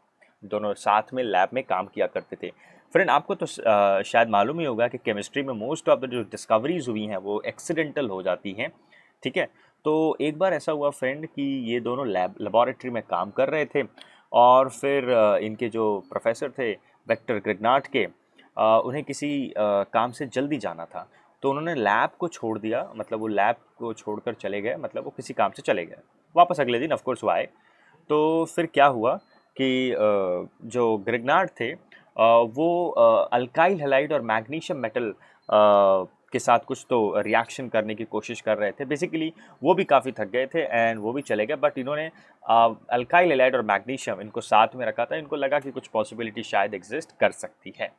दोनों साथ में लैब में काम किया करते थे। फ्रेंड आपको तो शायद मालूम ही होगा कि केमिस्ट्री में मोस्ट ऑफ द जो डिस्कवरीज हुई हैं वो एक्सीडेंटल हो जाती हैं, ठीक है। तो एक बार ऐसा हुआ फ्रेंड कि ये दोनों लेबोरेटरी में काम कर रहे थे और फिर इनके जो प्रोफेसर थे विक्टर ग्रिग्नार्ड के, उन्हें किसी काम से जल्दी जाना था, तो उन्होंने लैब को छोड़ दिया, मतलब वो लैब को छोड़कर चले गए, मतलब वो किसी काम से चले गए। वापस अगले दिन ऑफ कोर्स वो आए। तो फिर क्या हुआ कि जो ग्रिग्नार्ड थे वो अल्काइल हैलाइड और मैग्नीशियम मेटल के साथ कुछ तो रिएक्शन करने की कोशिश कर रहे थे। बेसिकली वो भी काफ़ी थक गए थे एंड वो भी चले गए, बट इन्होंने अल्काइल हैलाइड और मैग्नीशियम इनको साथ में रखा था। इनको लगा कि कुछ पॉसिबिलिटी शायद एग्जिस्ट कर सकती है।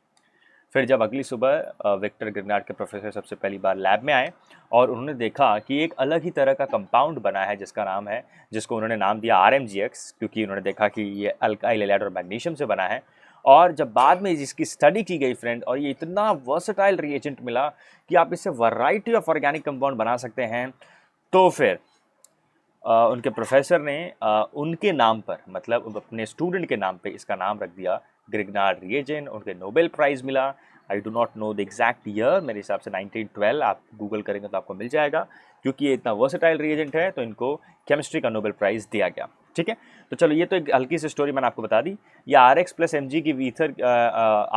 फिर जब अगली सुबह विक्टर ग्रिग्नार्ड के प्रोफेसर सबसे पहली बार लैब में आए और उन्होंने देखा कि एक अलग ही तरह का कंपाउंड बना है जिसको उन्होंने नाम दिया RMGX, क्योंकि उन्होंने देखा कि ये अल्काइल हैलाइड और मैग्नीशियम से बना है। और जब बाद में इसकी स्टडी की गई फ्रेंड, और ये इतना वर्सेटाइल रिएजेंट मिला कि आप इससे वैरायटी ऑफ ऑर्गेनिक कंपाउंड बना सकते हैं, तो फिर उनके प्रोफेसर ने उनके नाम पर, मतलब अपने स्टूडेंट के नाम पे इसका नाम रख दिया ग्रिग्नार्ड रिएजेंट। उनके नोबेल प्राइज़ मिला। I do not know the exact year, मेरे हिसाब से 1912, आप गूगल करेंगे तो आपको मिल जाएगा। क्योंकि ये इतना वर्सेटाइल रिएजेंट है तो इनको केमिस्ट्री का नोबेल प्राइज़ दिया गया, ठीक है। तो चलो, ये तो एक हल्की सी स्टोरी मैंने आपको बता दी। ये RX + Mg की वीथर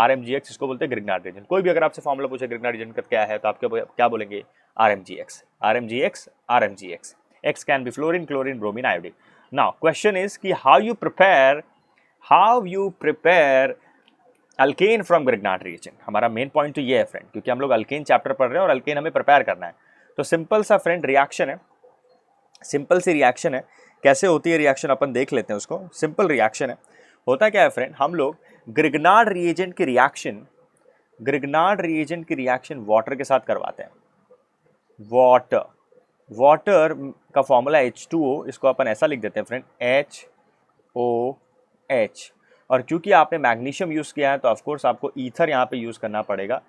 RMGX, इसको बोलते हैं ग्रिग्नार्ड रिएजेंट। कोई भी अगर आपसे फॉर्मूला पूछे ग्रिग्नार्ड रिएजेंट का क्या है, तो आप क्या बोलेंगे? RMGX, RMGX, RMGX. X can be fluorine, chlorine, bromine, iodine. Now, question is कि how you prepare alkane from Grignard reagent. हमारा मेन पॉइंट तो ये है फ्रेंड, क्योंकि हम लोग अल्केन चैप्टर पढ़ रहे हैं और अल्केन हमें प्रिपेयर करना है। तो सिंपल सा फ्रेंड रिएक्शन है, सिंपल सी रिएक्शन है। कैसे होती है रिएक्शन अपन देख लेते हैं उसको। सिंपल रिएक्शन है। होता क्या है फ्रेंड, हम लोग ग्रिग्नार्ड रिएजेंट की रिएक्शन वाटर के साथ करवाते हैं। वाटर का फॉर्मूला H2O, इसको अपन ऐसा लिख देते हैं फ्रेंड, HOH। और क्योंकि आपने मैग्नीशियम यूज़ किया है तो ऑफकोर्स आपको ईथर यहाँ पे यूज़ करना पड़ेगा।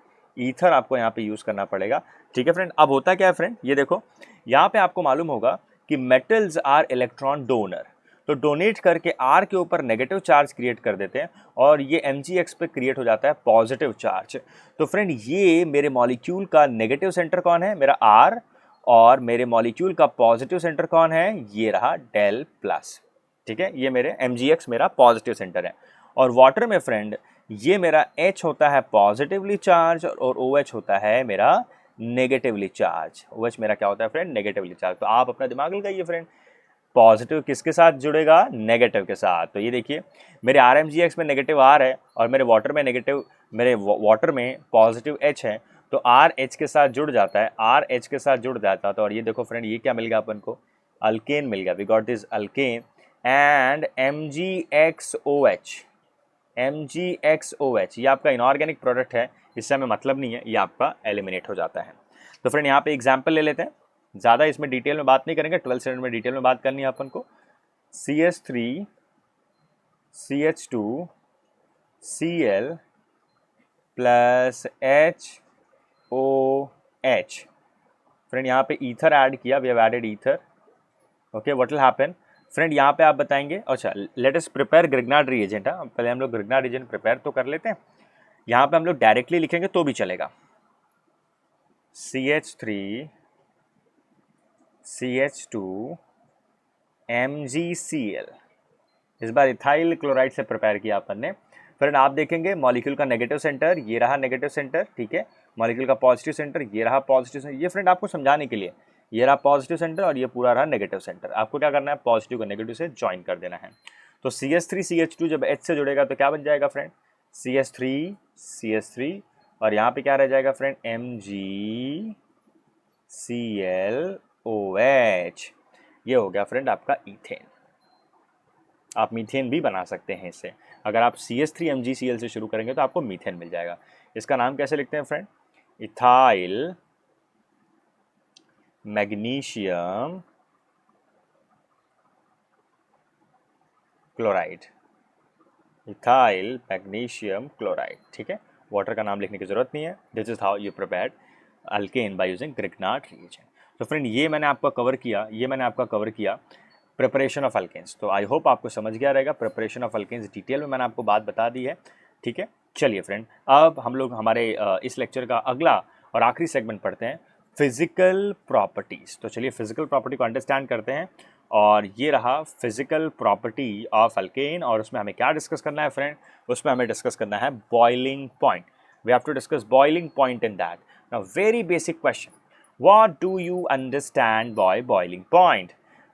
ठीक है फ्रेंड। अब होता क्या है फ्रेंड, ये देखो, यहाँ पे आपको मालूम होगा कि मेटल्स आर इलेक्ट्रॉन डोनर। तो डोनेट करके R के ऊपर नेगेटिव चार्ज क्रिएट कर देते हैं और ये MgX पे क्रिएट हो जाता है पॉजिटिव चार्ज। तो फ्रेंड, ये मेरे मॉलिक्यूल का नेगेटिव सेंटर कौन है? मेरा R। और मेरे मॉलिक्यूल का पॉजिटिव सेंटर कौन है? ये रहा डेल प्लस, ठीक है। ये मेरे MgX मेरा पॉजिटिव सेंटर है। और वाटर में फ्रेंड, ये मेरा H होता है पॉजिटिवली चार्ज और OH होता है मेरा नेगेटिवली चार्ज। OH मेरा क्या होता है फ्रेंड? Negatively charge. तो आप अपना दिमाग लगाइए फ्रेंड, पॉजिटिव किसके साथ जुड़ेगा? नेगेटिव के साथ। तो ये देखिए, मेरे RMGX में नेगेटिव R है और मेरे वाटर में पॉजिटिव H है। तो R H के साथ जुड़ जाता है, तो और ये देखो फ्रेंड, ये क्या मिल गया अपन को? अल्केन मिल गया। We got this alkane and MgXOH। ये आपका इनऑर्गेनिक प्रोडक्ट है, इससे हमें मतलब नहीं है, ये आपका एलिमिनेट हो जाता है। तो फ्रेंड, यहाँ पे एग्जाम्पल ले लेते हैं, ज़्यादा इसमें डिटेल में बात नहीं करेंगे, 12th स्टैंडर्ड में डिटेल में बात करनी है अपन को। CH3 CH2 Cl + HOH। Friend, यहाँ पे ईथर ऐड किया, we have added ether. Okay, what will happen friend? यहाँ पे आप बताएंगे, अच्छा let us prepare Grignard reagent. हाँ, पहले हम लोग ग्रिग्नार्ड रिएजेंट प्रिपेयर तो कर लेते हैं। यहाँ पे हम लोग डायरेक्टली लिखेंगे तो भी चलेगा, CH3 CH2 MgCl। इस बार इथाइल क्लोराइड से प्रिपेयर किया अपन ने। फ्रेंड आप देखेंगे मॉलिक्यूल का नेगेटिव सेंटर, ये रहा नेगेटिव सेंटर, ठीक है। मॉलिक्यूल का पॉजिटिव सेंटर, ये रहा पॉजिटिव सेंटर। ये फ्रेंड आपको समझाने के लिए, ये रहा पॉजिटिव सेंटर और ये पूरा रहा नेगेटिव सेंटर। आपको क्या करना है, पॉजिटिव को नेगेटिव से ज्वाइन कर देना है। तो CH3 CH2 जब H से जुड़ेगा तो क्या बन जाएगा फ्रेंड, CH3 CH3 और यहाँ पे क्या रह जाएगा फ्रेंड, MgClOH। ये हो गया फ्रेंड आपका इथेन। आप मीथेन भी बना सकते हैं इससे। अगर आप CH3 MgCl से शुरू करेंगे तो आपको मीथेन मिल जाएगा। इसका नाम कैसे लिखते हैं friend, ethyl magnesium chloride, ethyl magnesium chloride, ठीक है। वाटर का नाम लिखने की जरूरत नहीं है। This is how you prepared alkane by using Grignard reagent. तो फ्रेंड ये मैंने आपका कवर किया प्रिपरेशन ऑफ अल्केन्स। तो आई होप आपको समझ गया रहेगा। प्रिपरेशन ऑफ अल्केन्स डिटेल में मैंने आपको बात बता दी है, ठीक है। चलिए फ्रेंड, अब हम लोग हमारे इस लेक्चर का अगला और आखिरी सेगमेंट पढ़ते हैं, फिजिकल प्रॉपर्टीज। तो चलिए फिजिकल प्रॉपर्टी को अंडरस्टैंड करते हैं। और ये रहा फिजिकल प्रॉपर्टी ऑफ अल्केन। और उसमें हमें क्या डिस्कस करना है फ्रेंड, उसमें हमें डिस्कस करना है boiling point. We have to discuss boiling point in that. Now very basic question, what do you understand by boiling point.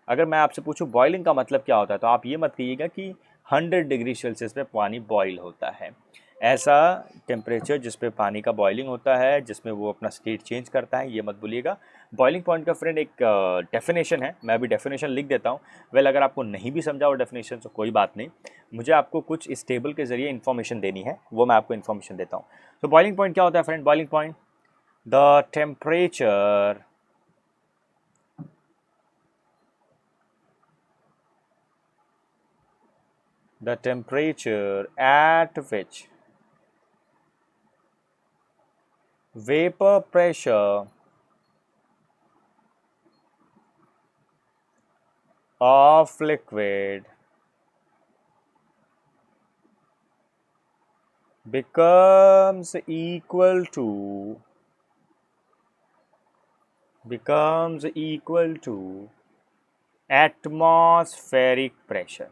अगर मैं आपसे पूछूं बॉइलिंग का मतलब क्या होता है, तो आप ये मत कहिएगा कि 100 डिग्री सेल्सियस पे पानी बॉईल होता है। ऐसा टेम्परेचर जिस पे पानी का बॉइलिंग होता है, जिसमें वो अपना स्टेट चेंज करता है, ये मत बोलिएगा। बॉइलिंग पॉइंट का फ्रेंड एक डेफिनेशन है, मैं अभी डेफिनेशन लिख देता हूँ। वेल अगर आपको नहीं भी समझा वो डेफिनेशन तो कोई बात नहीं, मुझे आपको कुछ इस टेबल के जरिए इन्फॉर्मेशन देनी है, वो मैं आपको इन्फॉर्मेशन देता हूँ। तो बॉइलिंग पॉइंट क्या होता है friend, boiling point the temperature at which vapor pressure of liquid becomes equal to atmospheric pressure।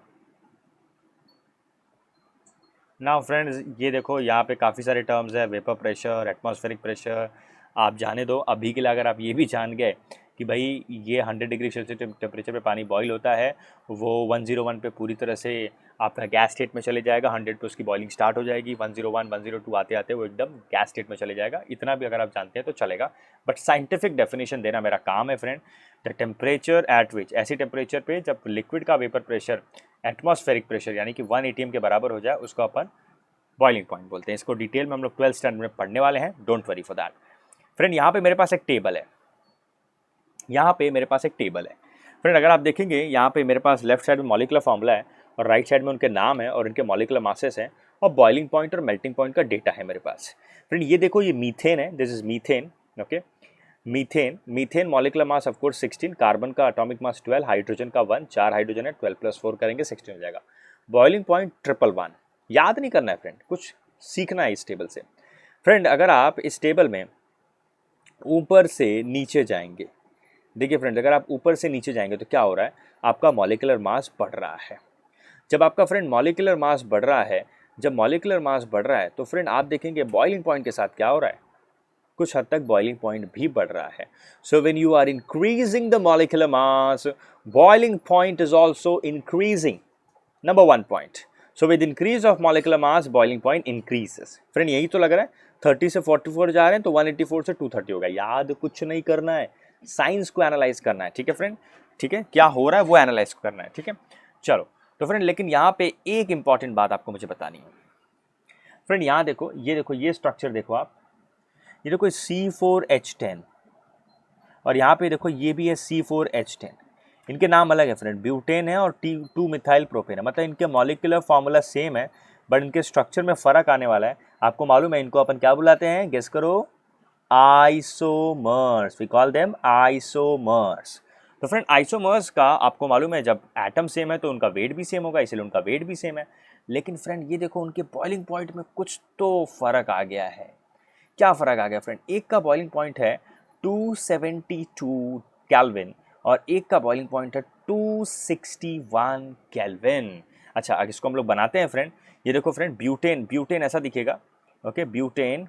Now friends ये देखो यहाँ पे काफ़ी सारे टर्म्स है, वेपर प्रेशर, एटमॉस्फेरिक प्रेशर। आप जाने दो, अभी के लिए अगर आप ये भी जान गए कि भाई ये 100 डिग्री सेल्सियस टेम्परेचर पे पानी बॉईल होता है, वो 101 पे पूरी तरह से आपका गैस स्टेट में चले जाएगा, 100 पे उसकी बॉइलिंग स्टार्ट हो जाएगी, 101 102 आते आते वो एकदम गैस स्टेट में चले जाएगा। इतना भी अगर आप जानते हैं तो चलेगा, बट साइंटिफिक डेफिनेशन देना मेरा काम है फ्रेंड। द टेम्परेचर एट विच, ऐसी टेम्परेचर पे जब लिक्विड का वेपर प्रेशर एटमॉस्फेरिक प्रेशर यानी कि 1 atm के बराबर हो जाए, उसको अपन बॉइलिंग पॉइंट बोलते हैं। इसको डिटेल में हम लोग 12th स्टैंडर्ड में पढ़ने वाले हैं, don't worry for that. Friend यहाँ पे मेरे पास एक टेबल है, फ्रेंड अगर आप देखेंगे यहाँ पे मेरे पास लेफ्ट साइड में मॉलिक्यूलर फॉर्मूला है और राइट साइड में उनके नाम है और इनके मॉलिक्यूलर मासेस हैं और बॉइलिंग पॉइंट और मेल्टिंग पॉइंट का डेटा है मेरे पास। फ्रेंड ये देखो, ये मीथेन है, this is methane, okay. Methane molecular mass of course 16, carbon का एटॉमिक मास 12, हाइड्रोजन का 1, 4 हाइड्रोजन है, 12 + 4 करेंगे 16 हो जाएगा। बॉइलिंग पॉइंट 111, याद नहीं करना है फ्रेंड, कुछ सीखना है इस टेबल से। फ्रेंड अगर आप इस टेबल में ऊपर से नीचे जाएंगे, देखिए फ्रेंड अगर आप ऊपर से नीचे जाएंगे तो क्या हो रहा है, आपका मॉलिक्यूलर मास बढ़ रहा है। जब आपका फ्रेंड मॉलिक्यूलर मास बढ़ रहा है, तो फ्रेंड आप देखेंगे बॉइलिंग पॉइंट के साथ क्या हो रहा है, कुछ हद तक बॉइलिंग पॉइंट भी बढ़ रहा है। So when you are increasing the molecular mass, boiling point is also increasing, number 1 point. So with increase of molecular mass boiling point increases. Friend यही तो लग रहा है, 30 से 44 जा रहे हैं तो 184 से 230 होगा। याद कुछ नहीं करना है, साइंस को एनालाइज करना है, ठीक है फ्रेंड, ठीक है, क्या हो रहा है वो एनालाइज करना है, ठीक है। चलो तो फ्रेंड लेकिन यहाँ पे एक इंपॉर्टेंट बात आपको मुझे बतानी है। फ्रेंड यहाँ देखो, ये स्ट्रक्चर देखो आप, ये देखो C4H10 और यहाँ पे देखो ये भी है C4H10। इनके नाम अलग है फ्रेंड, ब्यूटेन है और 2 मिथाइल प्रोपेन है, मतलब इनके मॉलिक्यूलर फॉर्मूला सेम है बट इनके स्ट्रक्चर में फ़र्क आने वाला है। आपको मालूम है इनको अपन क्या बुलाते हैं, गेस करो, isomers. We call them isomers. तो फ्रेंड आइसोमर्स का आपको मालूम है जब एटम सेम है तो उनका वेट भी सेम होगा, इसलिए उनका वेट भी सेम है। लेकिन फ्रेंड ये देखो उनके बॉइलिंग पॉइंट में कुछ तो फ़र्क आ गया है। क्या फ़र्क आ गया फ्रेंड? एक का बॉइलिंग पॉइंट है 272 केल्विन और एक का बॉइलिंग पॉइंट है 261 केल्विन। अच्छा, अगर इसको हम लोग बनाते हैं फ्रेंड, ये देखो फ्रेंड, ब्यूटेन, ब्यूटेन ऐसा दिखेगा, okay, butane,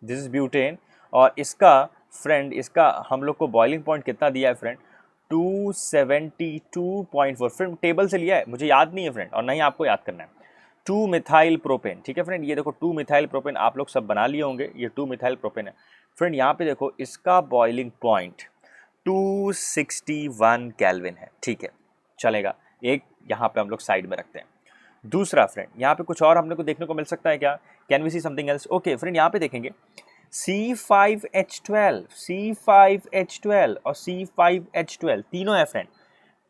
this is butane, और इसका फ्रेंड, इसका हम लोग को बॉइलिंग पॉइंट कितना दिया है फ्रेंड? 272.4। फ्रेंड टेबल से लिया है, मुझे याद नहीं है फ्रेंड, और नहीं आपको याद करना है। 2 मिथाइल प्रोपेन, ठीक है फ्रेंड, ये देखो 2 मिथाइल प्रोपेन, आप लोग सब बना लिए होंगे, ये 2 मिथाइल प्रोपेन है फ्रेंड। यहाँ पे देखो इसका बॉइलिंग पॉइंट 261 केल्विन है, ठीक है, चलेगा, एक यहाँ पे हम लोग साइड में रखते हैं। दूसरा फ्रेंड, यहाँ पे कुछ और हम लोग को देखने को मिल सकता है क्या? Can we see something else? Okay friend, यहाँ पे देखेंगे C5H12, C5H12 और C5H12 तीनों है फ्रेंड,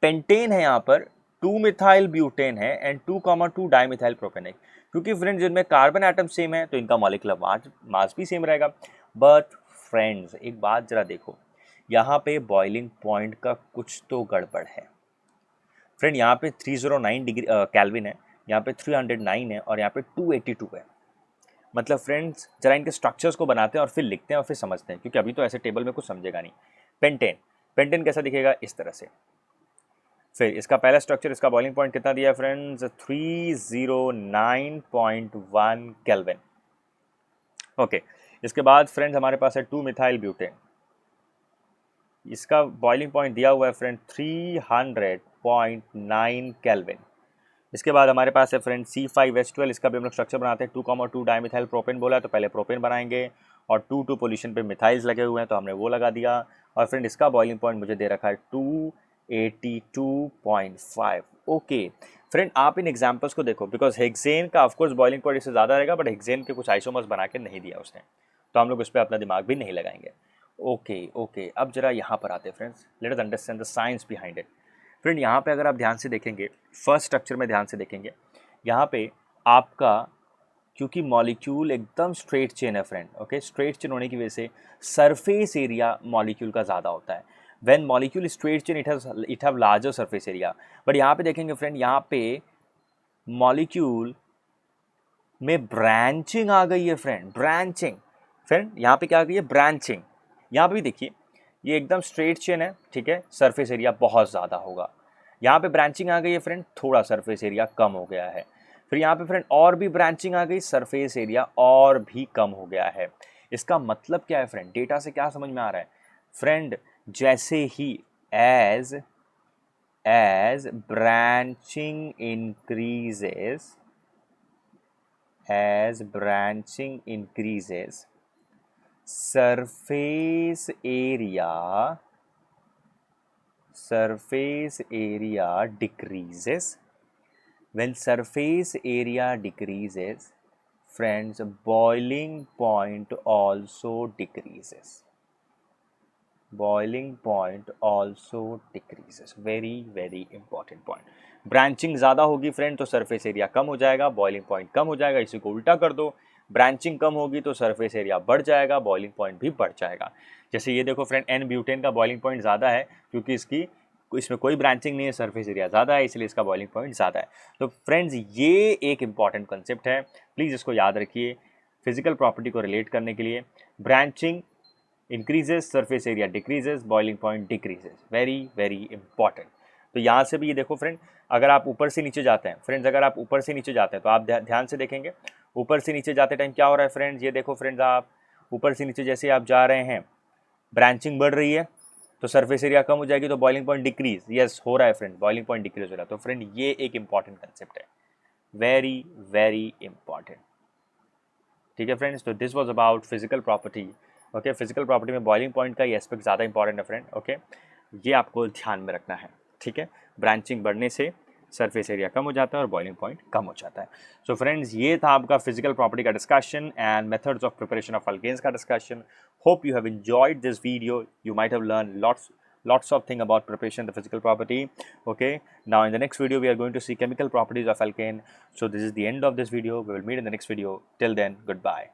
पेंटेन है यहाँ पर, 2 मिथाइल ब्यूटेन है एंड 2,2 डाइमिथाइल प्रोपेन है। क्योंकि फ्रेंड्स जिनमें कार्बन एटम सेम है तो इनका मॉलिक्यूलर मास भी सेम रहेगा। बट फ्रेंड्स एक बात जरा देखो, यहाँ पे बॉइलिंग पॉइंट का कुछ तो गड़बड़ है फ्रेंड। यहाँ पे 309 डिग्री केल्विन है, यहाँ पे 309 है और यहाँ पे 282 है। मतलब फ्रेंड्स जरा इनके स्ट्रक्चर्स को बनाते हैं और फिर लिखते हैं और फिर समझते हैं, क्योंकि अभी तो ऐसे टेबल में कुछ समझेगा नहीं। पेंटेन, पेंटेन कैसा दिखेगा? इस तरह से। फिर इसका पहला स्ट्रक्चर, इसका बॉइलिंग पॉइंट कितना दिया है फ्रेंड्स? 309.1 केल्विन। ओके, इसके बाद फ्रेंड्स हमारे पास है 2 मिथाइल ब्यूटेन, इसका बॉइलिंग पॉइंट दिया हुआ है फ्रेंड 300.9 केल्विन। इसके बाद हमारे पास है फ्रेंड C5H12, इसका भी हम लोग स्ट्रक्चर बनाते हैं। 2,2 डाइमिथाइल प्रोपेन बोला है तो पहले प्रोपेन बनाएंगे, और 2 पोजीशन पे मिथाइल्स लगे हुए हैं तो हमने वो लगा दिया। और फ्रेंड इसका बॉइलिंग पॉइंट मुझे दे रखा है 282.5। ओके फ्रेंड, आप इन एग्जाम्पल्स को देखो, बिकॉज हेक्सेन का ऑफकोर्स बॉइलिंग पॉइंट इससे ज़्यादा रहेगा, बट हेक्सेन के कुछ आइसोमर्स बना के नहीं दिया उसने, तो हम लोग उस पर अपना दिमाग भी नहीं लगाएंगे। ओके, अब जरा यहाँ पर आते हैं friends, let us understand the science behind it. Friend यहाँ पे अगर आप ध्यान से देखेंगे, फर्स्ट स्ट्रक्चर में ध्यान से देखेंगे, यहाँ पे आपका, क्योंकि मॉलिक्यूल एकदम स्ट्रेट चेन है फ्रेंड, ओके, स्ट्रेट चेन होने की वजह से सरफेस एरिया मॉलिक्यूल का ज़्यादा होता है। When molecule straight chain it have larger surface area. But यहाँ पे देखेंगे फ्रेंड, यहाँ पे मॉलिक्यूल में ब्रांचिंग आ गई है फ्रेंड, ब्रांचिंग। फ्रेंड यहाँ पे क्या आ गई है? ब्रांचिंग। यहाँ पे भी देखिए, ये एकदम स्ट्रेट चेन है, ठीक है, सरफेस एरिया बहुत ज़्यादा होगा। यहाँ पे ब्रांचिंग आ गई है फ्रेंड, थोड़ा सरफेस एरिया कम हो गया है। फिर यहाँ पे फ्रेंड और भी ब्रांचिंग आ गई, सरफेस एरिया और भी कम हो गया है। इसका मतलब क्या है फ्रेंड? डेटा से क्या समझ में आ रहा है फ्रेंड? जैसे ही as branching increases, as branching increases, surface area decreases. When surface area decreases, friends, boiling point also decreases. Boiling point also decreases. Very important point. Branching ज़्यादा होगी फ्रेंड तो सरफेस एरिया कम हो जाएगा, बॉइलिंग पॉइंट कम हो जाएगा। इसी को उल्टा कर दो, ब्रांचिंग कम होगी तो सरफेस एरिया बढ़ जाएगा, बॉइलिंग पॉइंट भी बढ़ जाएगा। जैसे ये देखो फ्रेंड, एन ब्यूटेन का बॉइलिंग पॉइंट ज़्यादा है क्योंकि इसमें कोई ब्रांचिंग नहीं है, सरफेस एरिया ज़्यादा है, इसलिए इसका बॉइलिंग पॉइंट ज़्यादा है। तो फ्रेंड्स ये एक इंपॉर्टेंट कंसेप्ट है, प्लीज़ इसको याद रखिए फिजिकल प्रॉपर्टी को रिलेट करने के लिए। Branching increases, surface area decreases, boiling point decreases. Very important. तो यहाँ से भी ये देखो फ्रेंड, अगर आप ऊपर से नीचे जाते हैं फ्रेंड्स, अगर आप ऊपर से नीचे जाते हैं तो आप ध्यान से देखेंगे, ऊपर से नीचे जाते टाइम क्या हो रहा है फ्रेंड्स? ये देखो फ्रेंड्स, आप ऊपर से नीचे जैसे आप जा रहे हैं, ब्रांचिंग बढ़ रही है तो सरफेस एरिया कम हो जाएगी, तो बॉइलिंग पॉइंट डिक्रीज, यस हो रहा है फ्रेंड, बॉइलिंग पॉइंट डिक्रीज हो रहा है। तो फ्रेंड ये एक इंपॉर्टेंट कंसेप्ट है, वेरी इंपॉर्टेंट। ठीक है फ्रेंड्स, तो this was about physical property. Okay, physical property में बॉइलिंग पॉइंट का ये एस्पेक्ट ज़्यादा इंपॉर्टेंट है फ्रेंड। ओके, ये आपको ध्यान में रखना है, ठीक है। ब्रांचिंग बढ़ने से सरफेस एरिया कम हो जाता है और बॉइलिंग पॉइंट कम हो जाता है। सो फ्रेंड्स ये था आपका फिजिकल प्रॉपर्टी का discussion and methods of preparation of alkanes का discussion. Hope you have enjoyed this video, you might have learn lots of thing about preparation, the physical property. Okay, now in the next video we are going to see chemical properties of alkane. So this is the end of this video. We will meet in the next video. Till then, goodbye.